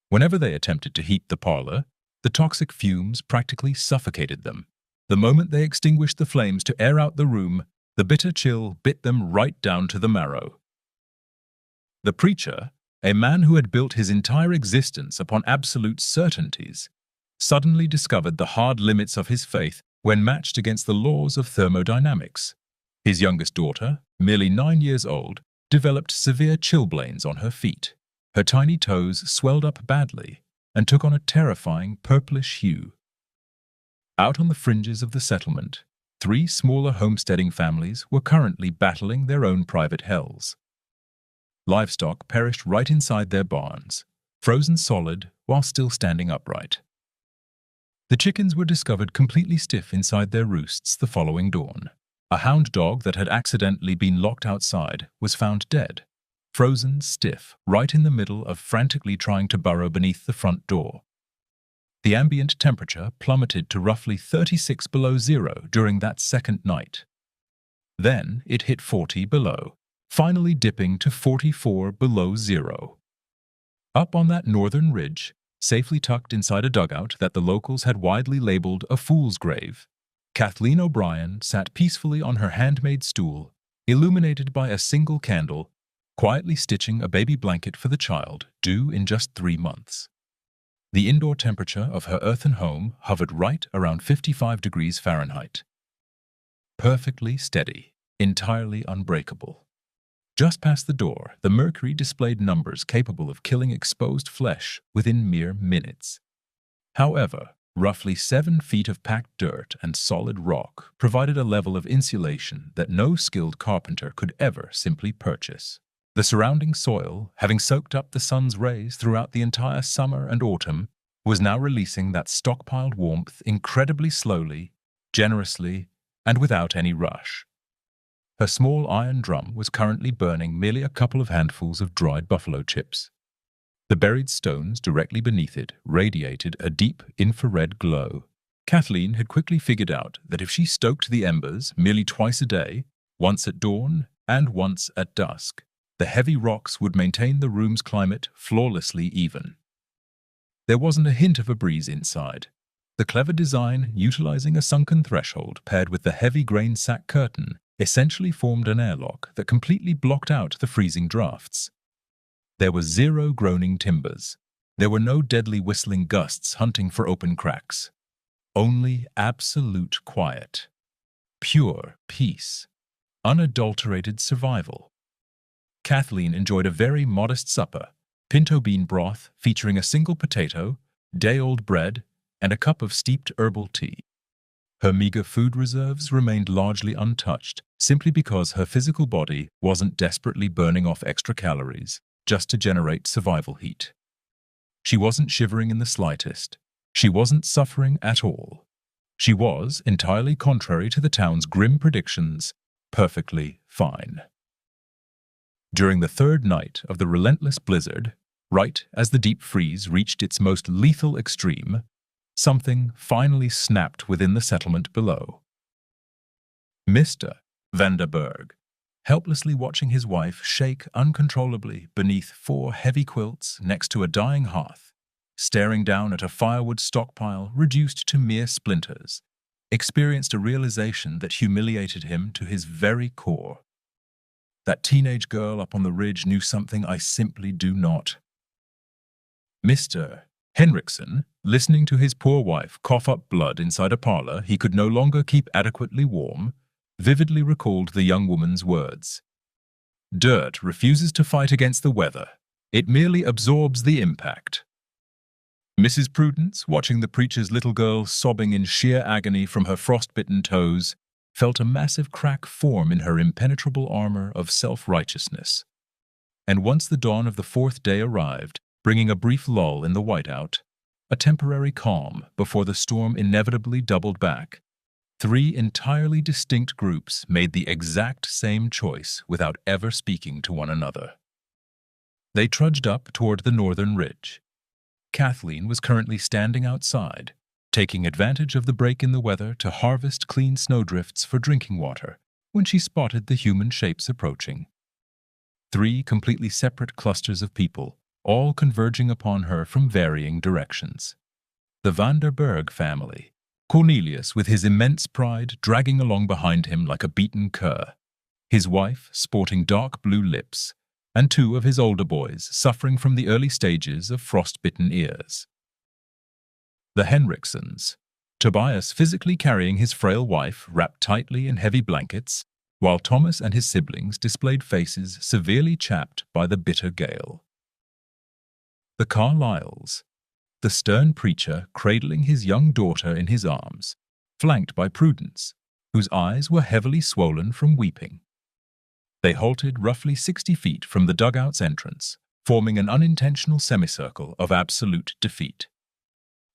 Whenever they attempted to heat the parlor, the toxic fumes practically suffocated them. The moment they extinguished the flames to air out the room, the bitter chill bit them right down to the marrow. The preacher, a man who had built his entire existence upon absolute certainties, suddenly discovered the hard limits of his faith when matched against the laws of thermodynamics. His youngest daughter, merely 9 years old, developed severe chilblains on her feet. Her tiny toes swelled up badly and took on a terrifying purplish hue. Out on the fringes of the settlement, 3 smaller homesteading families were currently battling their own private hells. Livestock perished right inside their barns, frozen solid while still standing upright. The chickens were discovered completely stiff inside their roosts the following dawn. A hound dog that had accidentally been locked outside was found dead, frozen stiff right in the middle of frantically trying to burrow beneath the front door. The ambient temperature plummeted to roughly 36 below zero during that second night. Then it hit 40 below, finally dipping to 44 below zero. Up on that northern ridge, safely tucked inside a dugout that the locals had widely labeled a fool's grave, Kathleen O'Brien sat peacefully on her handmade stool, illuminated by a single candle, quietly stitching a baby blanket for the child, due in just 3 months. The indoor temperature of her earthen home hovered right around 55 degrees Fahrenheit. Perfectly steady, entirely unbreakable. Just past the door, the mercury displayed numbers capable of killing exposed flesh within mere minutes. However, roughly 7 feet of packed dirt and solid rock provided a level of insulation that no skilled carpenter could ever simply purchase. The surrounding soil, having soaked up the sun's rays throughout the entire summer and autumn, was now releasing that stockpiled warmth incredibly slowly, generously, and without any rush. Her small iron drum was currently burning merely a couple of handfuls of dried buffalo chips. The buried stones directly beneath it radiated a deep infrared glow. Kathleen had quickly figured out that if she stoked the embers merely twice a day, once at dawn and once at dusk, the heavy rocks would maintain the room's climate flawlessly even. There wasn't a hint of a breeze inside. The clever design, utilizing a sunken threshold paired with the heavy grain sack curtain, essentially formed an airlock that completely blocked out the freezing drafts. There was zero groaning timbers. There were no deadly whistling gusts hunting for open cracks. Only absolute quiet. Pure peace. Unadulterated survival. Kathleen enjoyed a very modest supper, pinto bean broth featuring a single potato, day-old bread, and a cup of steeped herbal tea. Her meager food reserves remained largely untouched, simply because her physical body wasn't desperately burning off extra calories just to generate survival heat. She wasn't shivering in the slightest. She wasn't suffering at all. She was, entirely contrary to the town's grim predictions, perfectly fine. During the third night of the relentless blizzard, right as the deep freeze reached its most lethal extreme, something finally snapped within the settlement below. Mr. Vanderberg, helplessly watching his wife shake uncontrollably beneath 4 heavy quilts next to a dying hearth, staring down at a firewood stockpile reduced to mere splinters, experienced a realization that humiliated him to his very core. That teenage girl up on the ridge knew something I simply do not. Mr. Henriksen, listening to his poor wife cough up blood inside a parlor he could no longer keep adequately warm, vividly recalled the young woman's words. Dirt refuses to fight against the weather. It merely absorbs the impact. Mrs. Prudence, watching the preacher's little girl sobbing in sheer agony from her frostbitten toes, felt a massive crack form in her impenetrable armor of self-righteousness. And once the dawn of the 4th day arrived, bringing a brief lull in the whiteout, a temporary calm before the storm inevitably doubled back, 3 entirely distinct groups made the exact same choice without ever speaking to one another. They trudged up toward the northern ridge. Kathleen was currently standing outside, taking advantage of the break in the weather to harvest clean snowdrifts for drinking water when she spotted the human shapes approaching. 3 completely separate clusters of people, all converging upon her from varying directions. The Vanderberg family, Cornelius with his immense pride dragging along behind him like a beaten cur, his wife sporting dark blue lips, and 2 of his older boys suffering from the early stages of frostbitten ears. The Henriksens, Tobias physically carrying his frail wife wrapped tightly in heavy blankets, while Thomas and his siblings displayed faces severely chapped by the bitter gale. The Carlyles, the stern preacher cradling his young daughter in his arms, flanked by Prudence, whose eyes were heavily swollen from weeping. They halted roughly 60 feet from the dugout's entrance, forming an unintentional semicircle of absolute defeat.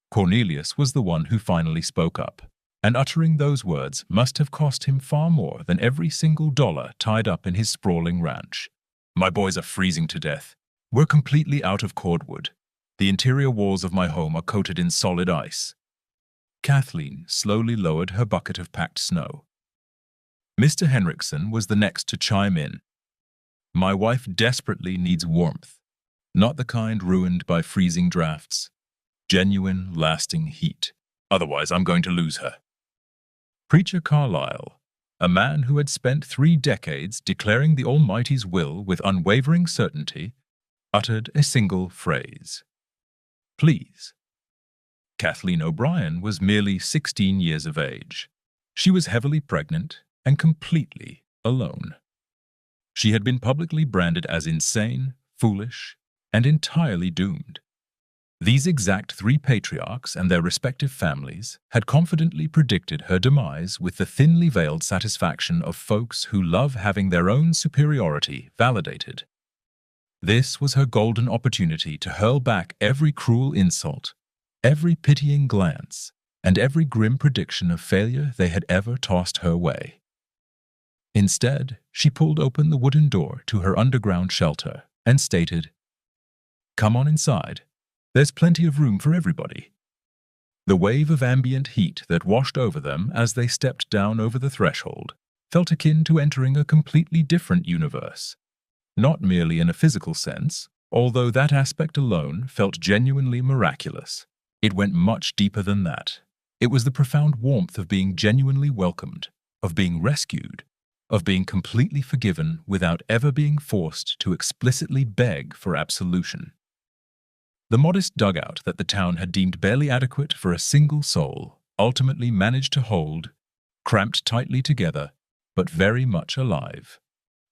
Cornelius was the one who finally spoke up, and uttering those words must have cost him far more than every single dollar tied up in his sprawling ranch. My boys are freezing to death. We're completely out of cordwood. The interior walls of my home are coated in solid ice. Kathleen slowly lowered her bucket of packed snow. Mr. Henriksen was the next to chime in. My wife desperately needs warmth, not the kind ruined by freezing drafts. Genuine, lasting heat. Otherwise, I'm going to lose her. Preacher Carlyle, a man who had spent 3 decades declaring the Almighty's will with unwavering certainty, uttered a single phrase. Please. Kathleen O'Brien was merely 16 years of age. She was heavily pregnant and completely alone. She had been publicly branded as insane, foolish, and entirely doomed. These exact 3 patriarchs and their respective families had confidently predicted her demise with the thinly veiled satisfaction of folks who love having their own superiority validated. This was her golden opportunity to hurl back every cruel insult, every pitying glance, and every grim prediction of failure they had ever tossed her way. Instead, she pulled open the wooden door to her underground shelter and stated, "Come on inside. There's plenty of room for everybody." The wave of ambient heat that washed over them as they stepped down over the threshold felt akin to entering a completely different universe. Not merely in a physical sense, although that aspect alone felt genuinely miraculous. It went much deeper than that. It was the profound warmth of being genuinely welcomed, of being rescued, of being completely forgiven without ever being forced to explicitly beg for absolution. The modest dugout that the town had deemed barely adequate for a single soul ultimately managed to hold, cramped tightly together, but very much alive,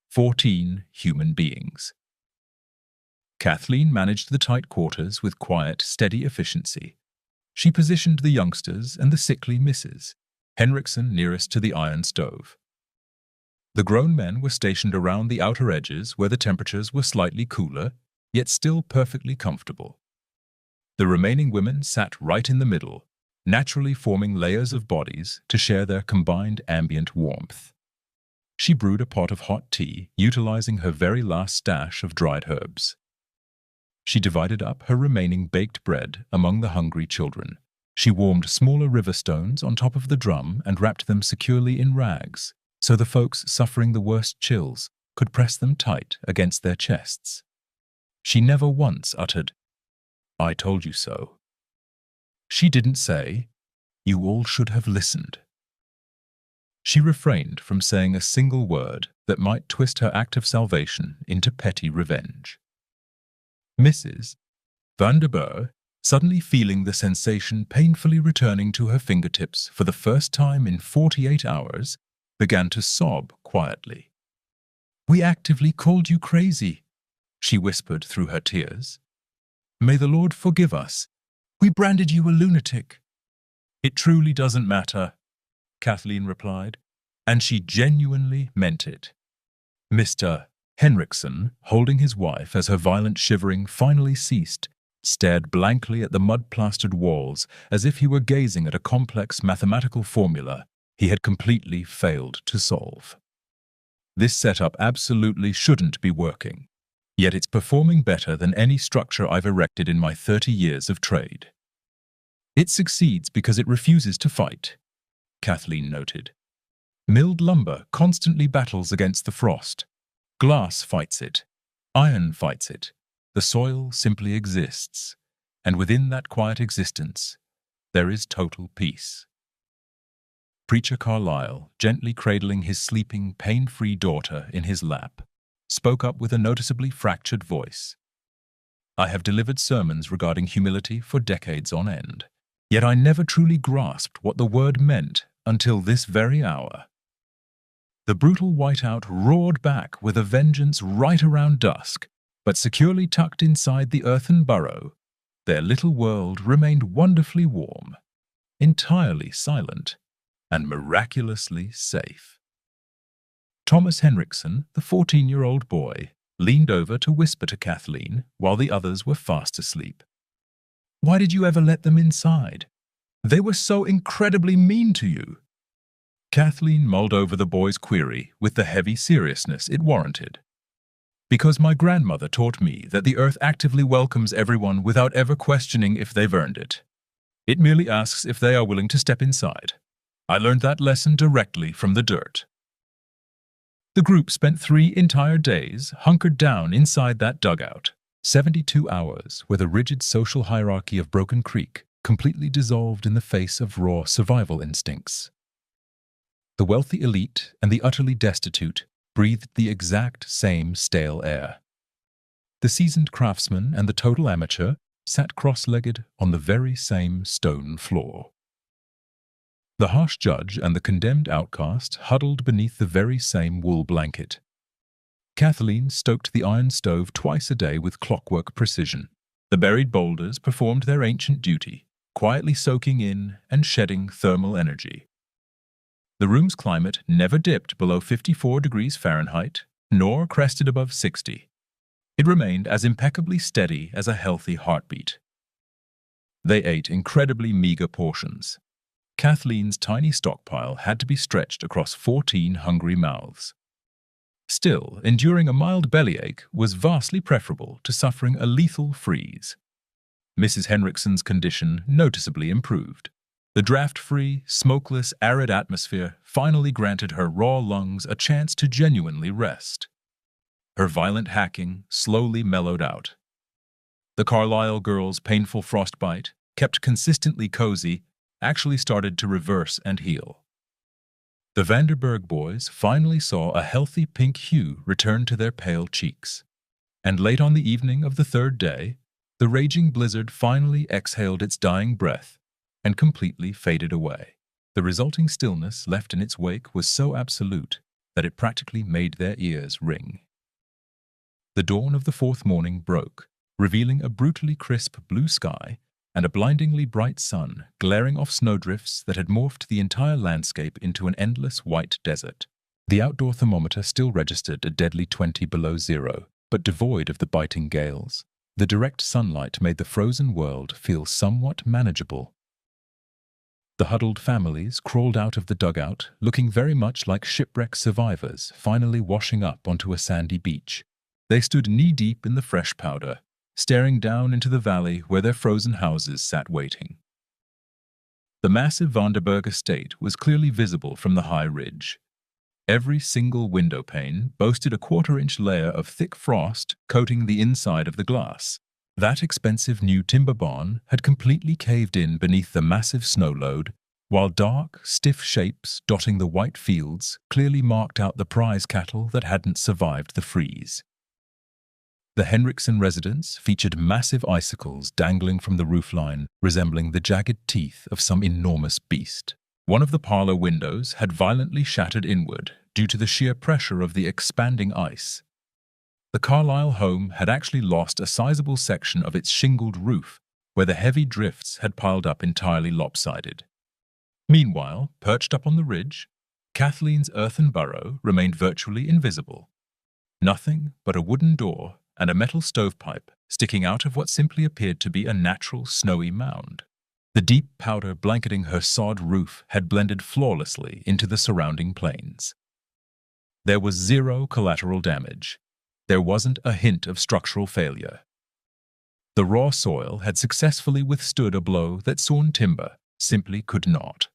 14 human beings. Kathleen managed the tight quarters with quiet, steady efficiency. She positioned the youngsters and the sickly Mrs. Henriksen nearest to the iron stove. The grown men were stationed around the outer edges where the temperatures were slightly cooler, yet still perfectly comfortable. The remaining women sat right in the middle, naturally forming layers of bodies to share their combined ambient warmth. She brewed a pot of hot tea, utilizing her very last stash of dried herbs. She divided up her remaining baked bread among the hungry children. She warmed smaller river stones on top of the drum and wrapped them securely in rags, so the folks suffering the worst chills could press them tight against their chests. She never once uttered, "I told you so." She didn't say, "You all should have listened." She refrained from saying a single word that might twist her act of salvation into petty revenge. Mrs. van der Burr, suddenly feeling the sensation painfully returning to her fingertips for the first time in 48 hours, began to sob quietly. "We actively called you crazy," she whispered through her tears. "May the Lord forgive us. We branded you a lunatic." "It truly doesn't matter," Kathleen replied, and she genuinely meant it. Mr. Henriksen, holding his wife as her violent shivering finally ceased, stared blankly at the mud-plastered walls as if he were gazing at a complex mathematical formula he had completely failed to solve. This setup absolutely shouldn't be working, yet it's performing better than any structure I've erected in my 30 years of trade. It succeeds because it refuses to fight, Kathleen noted. Milled lumber constantly battles against the frost. Glass fights it. Iron fights it. The soil simply exists, and within that quiet existence, there is total peace. Preacher Carlyle, gently cradling his sleeping, pain-free daughter in his lap, spoke up with a noticeably fractured voice. "I have delivered sermons regarding humility for decades on end, yet I never truly grasped what the word meant until this very hour." The brutal whiteout roared back with a vengeance right around dusk, but securely tucked inside the earthen burrow, their little world remained wonderfully warm, entirely silent, and miraculously safe. Thomas Henriksen, the 14-year-old boy, leaned over to whisper to Kathleen while the others were fast asleep. "Why did you ever let them inside? They were so incredibly mean to you." Kathleen mulled over the boy's query with the heavy seriousness it warranted. "Because my grandmother taught me that the earth actively welcomes everyone without ever questioning if they've earned it. It merely asks if they are willing to step inside. I learned that lesson directly from the dirt." The group spent 3 entire days hunkered down inside that dugout, 72 hours where the rigid social hierarchy of Broken Creek completely dissolved in the face of raw survival instincts. The wealthy elite and the utterly destitute breathed the exact same stale air. The seasoned craftsman and the total amateur sat cross-legged on the very same stone floor. The harsh judge and the condemned outcast huddled beneath the very same wool blanket. Kathleen stoked the iron stove twice a day with clockwork precision. The buried boulders performed their ancient duty, quietly soaking in and shedding thermal energy. The room's climate never dipped below 54 degrees Fahrenheit, nor crested above 60. It remained as impeccably steady as a healthy heartbeat. They ate incredibly meager portions. Kathleen's tiny stockpile had to be stretched across 14 hungry mouths. Still, enduring a mild bellyache was vastly preferable to suffering a lethal freeze. Mrs. Henrikson's condition noticeably improved. The draft-free, smokeless, arid atmosphere finally granted her raw lungs a chance to genuinely rest. Her violent hacking slowly mellowed out. The Carlisle girl's painful frostbite, kept consistently cozy, actually started to reverse and heal. The Vanderberg boys finally saw a healthy pink hue return to their pale cheeks. And late on the evening of the third day, the raging blizzard finally exhaled its dying breath and completely faded away. The resulting stillness left in its wake was so absolute that it practically made their ears ring. The dawn of the fourth morning broke, revealing a brutally crisp blue sky and a blindingly bright sun glaring off snowdrifts that had morphed the entire landscape into an endless white desert. The outdoor thermometer still registered a deadly 20 below zero, but devoid of the biting gales. The direct sunlight made the frozen world feel somewhat manageable. The huddled families crawled out of the dugout, looking very much like shipwreck survivors finally washing up onto a sandy beach. They stood knee-deep in the fresh powder, staring down into the valley where their frozen houses sat waiting. The massive Vanderberg estate was clearly visible from the high ridge. Every single window pane boasted a quarter-inch layer of thick frost coating the inside of the glass. That expensive new timber barn had completely caved in beneath the massive snow load, while dark, stiff shapes dotting the white fields clearly marked out the prize cattle that hadn't survived the freeze. The Henriksen residence featured massive icicles dangling from the roofline, resembling the jagged teeth of some enormous beast. One of the parlor windows had violently shattered inward due to the sheer pressure of the expanding ice. The Carlisle home had actually lost a sizable section of its shingled roof, where the heavy drifts had piled up entirely lopsided. Meanwhile, perched up on the ridge, Kathleen's earthen burrow remained virtually invisible. Nothing but a wooden door and a metal stovepipe sticking out of what simply appeared to be a natural snowy mound. The deep powder blanketing her sod roof had blended flawlessly into the surrounding plains. There was zero collateral damage. There wasn't a hint of structural failure. The raw soil had successfully withstood a blow that sawn timber simply could not.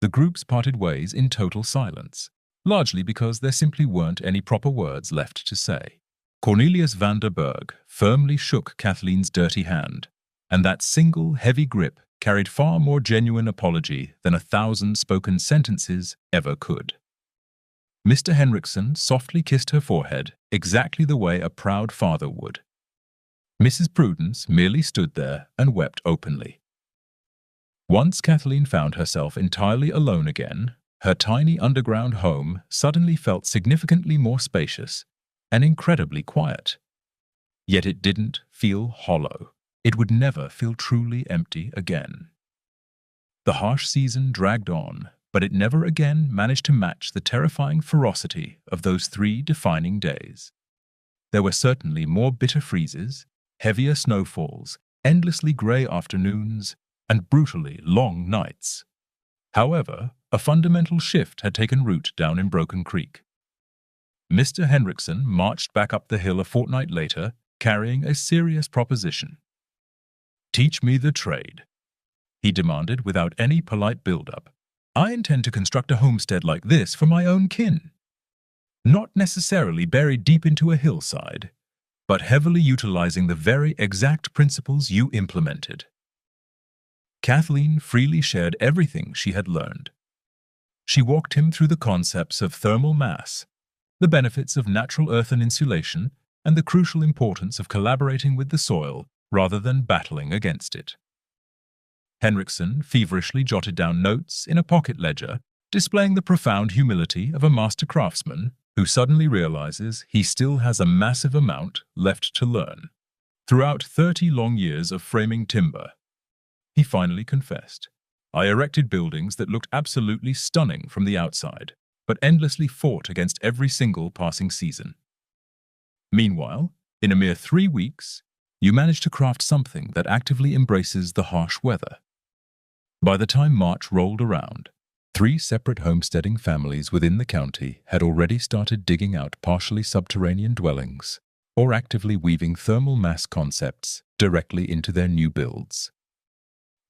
The groups parted ways in total silence, largely because there simply weren't any proper words left to say. Cornelius Vanderberg firmly shook Kathleen's dirty hand, and that single heavy grip carried far more genuine apology than 1,000 spoken sentences ever could. Mr. Henriksen softly kissed her forehead exactly the way a proud father would. Mrs. Prudence merely stood there and wept openly. Once Kathleen found herself entirely alone again, her tiny underground home suddenly felt significantly more spacious and incredibly quiet. Yet it didn't feel hollow. It would never feel truly empty again. The harsh season dragged on, but it never again managed to match the terrifying ferocity of those 3 defining days. There were certainly more bitter freezes, heavier snowfalls, endlessly gray afternoons, and brutally long nights. However, a fundamental shift had taken root down in Broken Creek. Mr. Henriksen marched back up the hill a fortnight later, carrying a serious proposition. "Teach me the trade," he demanded without any polite build-up. "I intend to construct a homestead like this for my own kin. Not necessarily buried deep into a hillside, but heavily utilizing the very exact principles you implemented." Kathleen freely shared everything she had learned. She walked him through the concepts of thermal mass, the benefits of natural earthen insulation, and the crucial importance of collaborating with the soil rather than battling against it. Henriksen feverishly jotted down notes in a pocket ledger, displaying the profound humility of a master craftsman who suddenly realizes he still has a massive amount left to learn. Throughout 30 long years of framing timber, he finally confessed, "I erected buildings that looked absolutely stunning from the outside, but endlessly fought against every single passing season." Meanwhile, in a mere 3 weeks, you managed to craft something that actively embraces the harsh weather. By the time March rolled around, 3 separate homesteading families within the county had already started digging out partially subterranean dwellings or actively weaving thermal mass concepts directly into their new builds.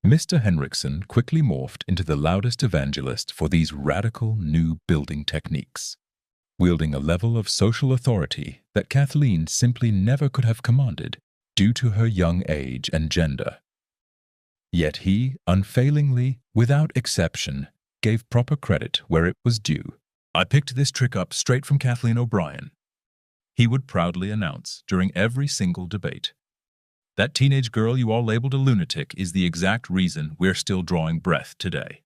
Mr. Henriksen quickly morphed into the loudest evangelist for these radical new building techniques, wielding a level of social authority that Kathleen simply never could have commanded due to her young age and gender. Yet he, unfailingly, without exception, gave proper credit where it was due. "I picked this trick up straight from Kathleen O'Brien," he would proudly announce during every single debate. "That teenage girl you all labeled a lunatic is the exact reason we're still drawing breath today."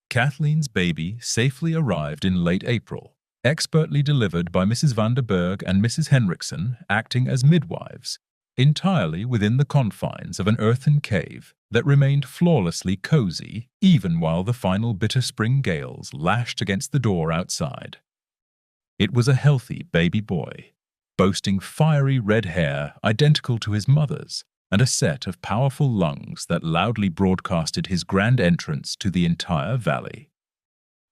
Kathleen's baby safely arrived in late April, expertly delivered by Mrs. van der Berg and Mrs. Henriksen acting as midwives, entirely within the confines of an earthen cave that remained flawlessly cozy even while the final bitter spring gales lashed against the door outside. It was a healthy baby boy, boasting fiery red hair identical to his mother's and a set of powerful lungs that loudly broadcasted his grand entrance to the entire valley.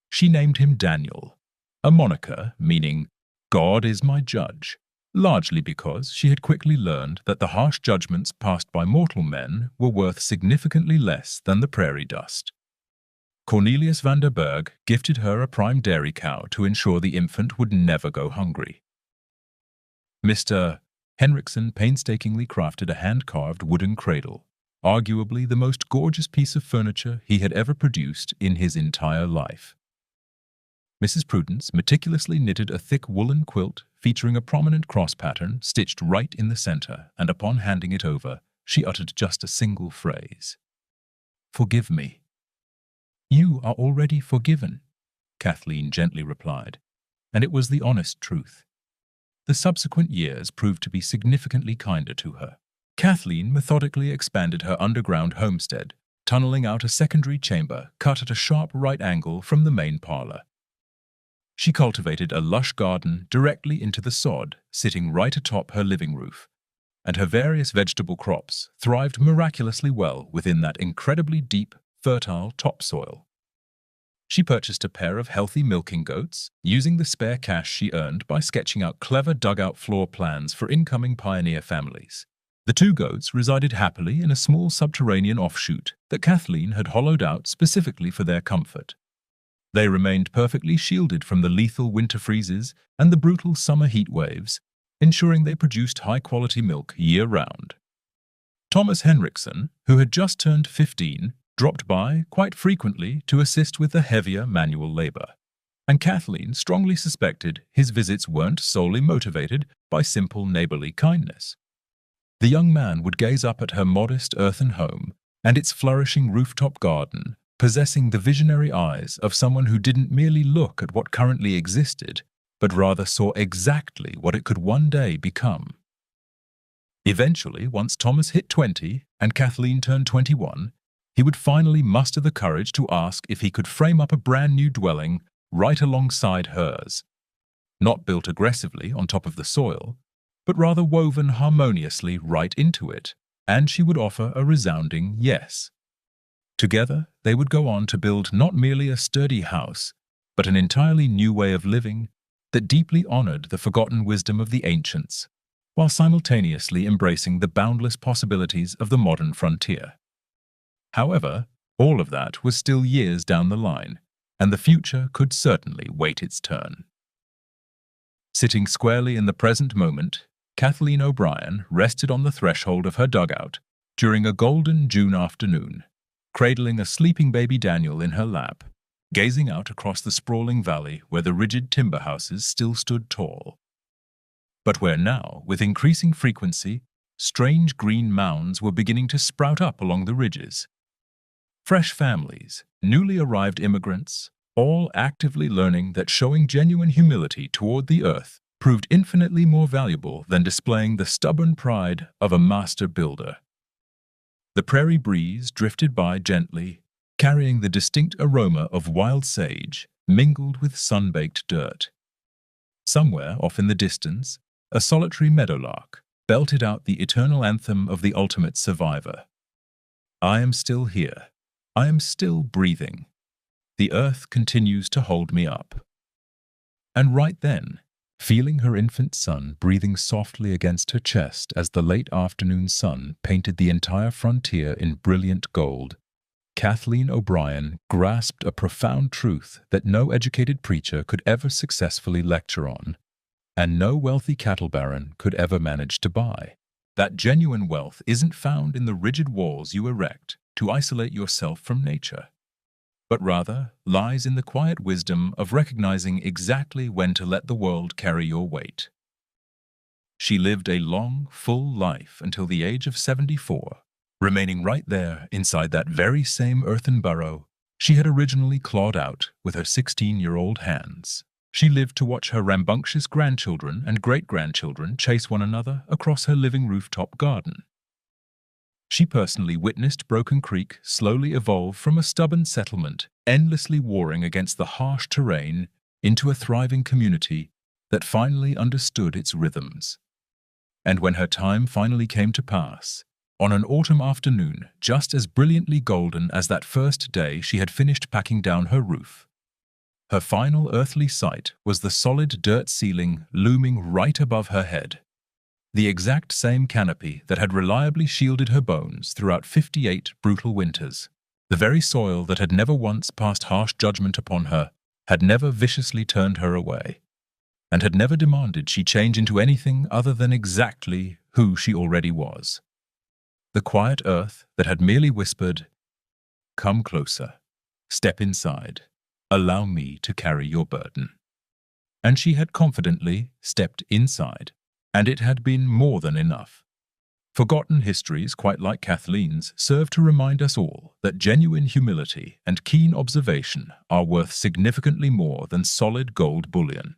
She named him Daniel, a moniker meaning "God is my judge," largely because she had quickly learned that the harsh judgments passed by mortal men were worth significantly less than the prairie dust. Cornelius van der Berg gifted her a prime dairy cow to ensure the infant would never go hungry. Mr. Henriksen painstakingly crafted a hand-carved wooden cradle, arguably the most gorgeous piece of furniture he had ever produced in his entire life. Mrs. Prudence meticulously knitted a thick woolen quilt featuring a prominent cross pattern stitched right in the center, and upon handing it over, she uttered just a single phrase. "Forgive me." "You are already forgiven," Kathleen gently replied, and it was the honest truth. The subsequent years proved to be significantly kinder to her. Kathleen methodically expanded her underground homestead, tunneling out a secondary chamber cut at a sharp right angle from the main parlor. She cultivated a lush garden directly into the sod, sitting right atop her living roof, and her various vegetable crops thrived miraculously well within that incredibly deep, fertile topsoil. She purchased a pair of healthy milking goats, using the spare cash she earned by sketching out clever dugout floor plans for incoming pioneer families. The 2 goats resided happily in a small subterranean offshoot that Kathleen had hollowed out specifically for their comfort. They remained perfectly shielded from the lethal winter freezes and the brutal summer heat waves, ensuring they produced high-quality milk year-round. Thomas Henriksen, who had just turned 15, dropped by quite frequently to assist with the heavier manual labor, and Kathleen strongly suspected his visits weren't solely motivated by simple neighborly kindness. The young man would gaze up at her modest earthen home and its flourishing rooftop garden, possessing the visionary eyes of someone who didn't merely look at what currently existed, but rather saw exactly what it could one day become. Eventually, once Thomas hit 20 and Kathleen turned 21, he would finally muster the courage to ask if he could frame up a brand new dwelling right alongside hers, not built aggressively on top of the soil, but rather woven harmoniously right into it, and she would offer a resounding yes. Together, they would go on to build not merely a sturdy house, but an entirely new way of living that deeply honored the forgotten wisdom of the ancients, while simultaneously embracing the boundless possibilities of the modern frontier. However, all of that was still years down the line, and the future could certainly wait its turn. Sitting squarely in the present moment, Kathleen O'Brien rested on the threshold of her dugout during a golden June afternoon, cradling a sleeping baby Daniel in her lap, gazing out across the sprawling valley where the rigid timber houses still stood tall, but where now, with increasing frequency, strange green mounds were beginning to sprout up along the ridges. Fresh families, newly arrived immigrants, all actively learning that showing genuine humility toward the earth proved infinitely more valuable than displaying the stubborn pride of a master builder. The prairie breeze drifted by gently, carrying the distinct aroma of wild sage mingled with sun-baked dirt. Somewhere off in the distance, a solitary meadowlark belted out the eternal anthem of the ultimate survivor. I am still here. I am still breathing. The earth continues to hold me up. And right then, feeling her infant son breathing softly against her chest as the late afternoon sun painted the entire frontier in brilliant gold, Kathleen O'Brien grasped a profound truth that no educated preacher could ever successfully lecture on, and no wealthy cattle baron could ever manage to buy. That genuine wealth isn't found in the rigid walls you erect to isolate yourself from nature, but rather lies in the quiet wisdom of recognizing exactly when to let the world carry your weight. She lived a long, full life until the age of 74, remaining right there inside that very same earthen burrow she had originally clawed out with her 16-year-old hands. She lived to watch her rambunctious grandchildren and great-grandchildren chase one another across her living rooftop garden. She personally witnessed Broken Creek slowly evolve from a stubborn settlement, endlessly warring against the harsh terrain, into a thriving community that finally understood its rhythms. And when her time finally came to pass, on an autumn afternoon just as brilliantly golden as that first day she had finished packing down her roof, her final earthly sight was the solid dirt ceiling looming right above her head. The exact same canopy that had reliably shielded her bones throughout 58 brutal winters. The very soil that had never once passed harsh judgment upon her, had never viciously turned her away, and had never demanded she change into anything other than exactly who she already was. The quiet earth that had merely whispered, "Come closer, step inside, allow me to carry your burden." And she had confidently stepped inside, and it had been more than enough. Forgotten histories, quite like Kathleen's, serve to remind us all that genuine humility and keen observation are worth significantly more than solid gold bullion.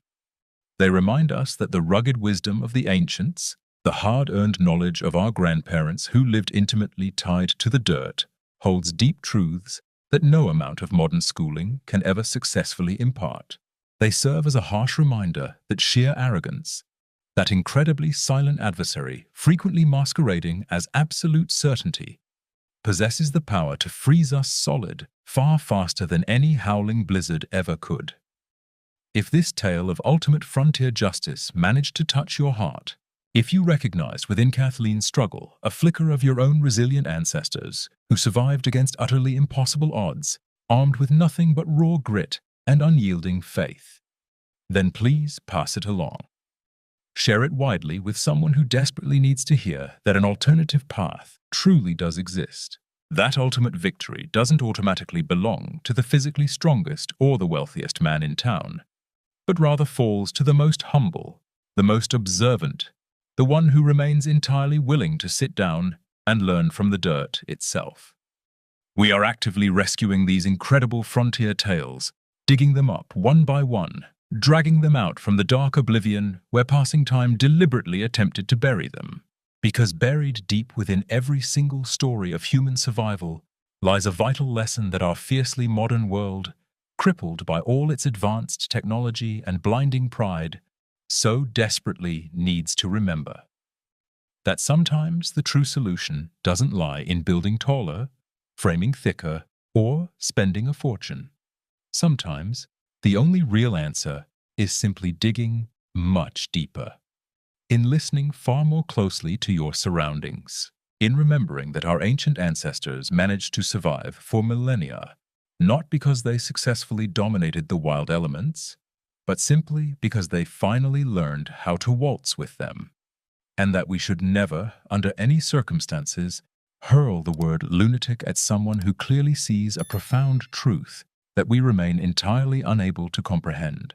They remind us that the rugged wisdom of the ancients, the hard-earned knowledge of our grandparents who lived intimately tied to the dirt, holds deep truths that no amount of modern schooling can ever successfully impart. They serve as a harsh reminder that sheer arrogance, that incredibly silent adversary frequently masquerading as absolute certainty, possesses the power to freeze us solid far faster than any howling blizzard ever could. If this tale of ultimate frontier justice managed to touch your heart, if you recognized within Kathleen's struggle a flicker of your own resilient ancestors who survived against utterly impossible odds, armed with nothing but raw grit and unyielding faith, then please pass it along. Share it widely with someone who desperately needs to hear that an alternative path truly does exist. That ultimate victory doesn't automatically belong to the physically strongest or the wealthiest man in town, but rather falls to the most humble, the most observant, the one who remains entirely willing to sit down and learn from the dirt itself. We are actively rescuing these incredible frontier tales, digging them up one by one, dragging them out from the dark oblivion where passing time deliberately attempted to bury them. Because buried deep within every single story of human survival lies a vital lesson that our fiercely modern world, crippled by all its advanced technology and blinding pride, so desperately needs to remember. That sometimes the true solution doesn't lie in building taller, framing thicker, or spending a fortune. Sometimes the only real answer is simply digging much deeper, in listening far more closely to your surroundings, in remembering that our ancient ancestors managed to survive for millennia, not because they successfully dominated the wild elements, but simply because they finally learned how to waltz with them, and that we should never, under any circumstances, hurl the word lunatic at someone who clearly sees a profound truth that we remain entirely unable to comprehend.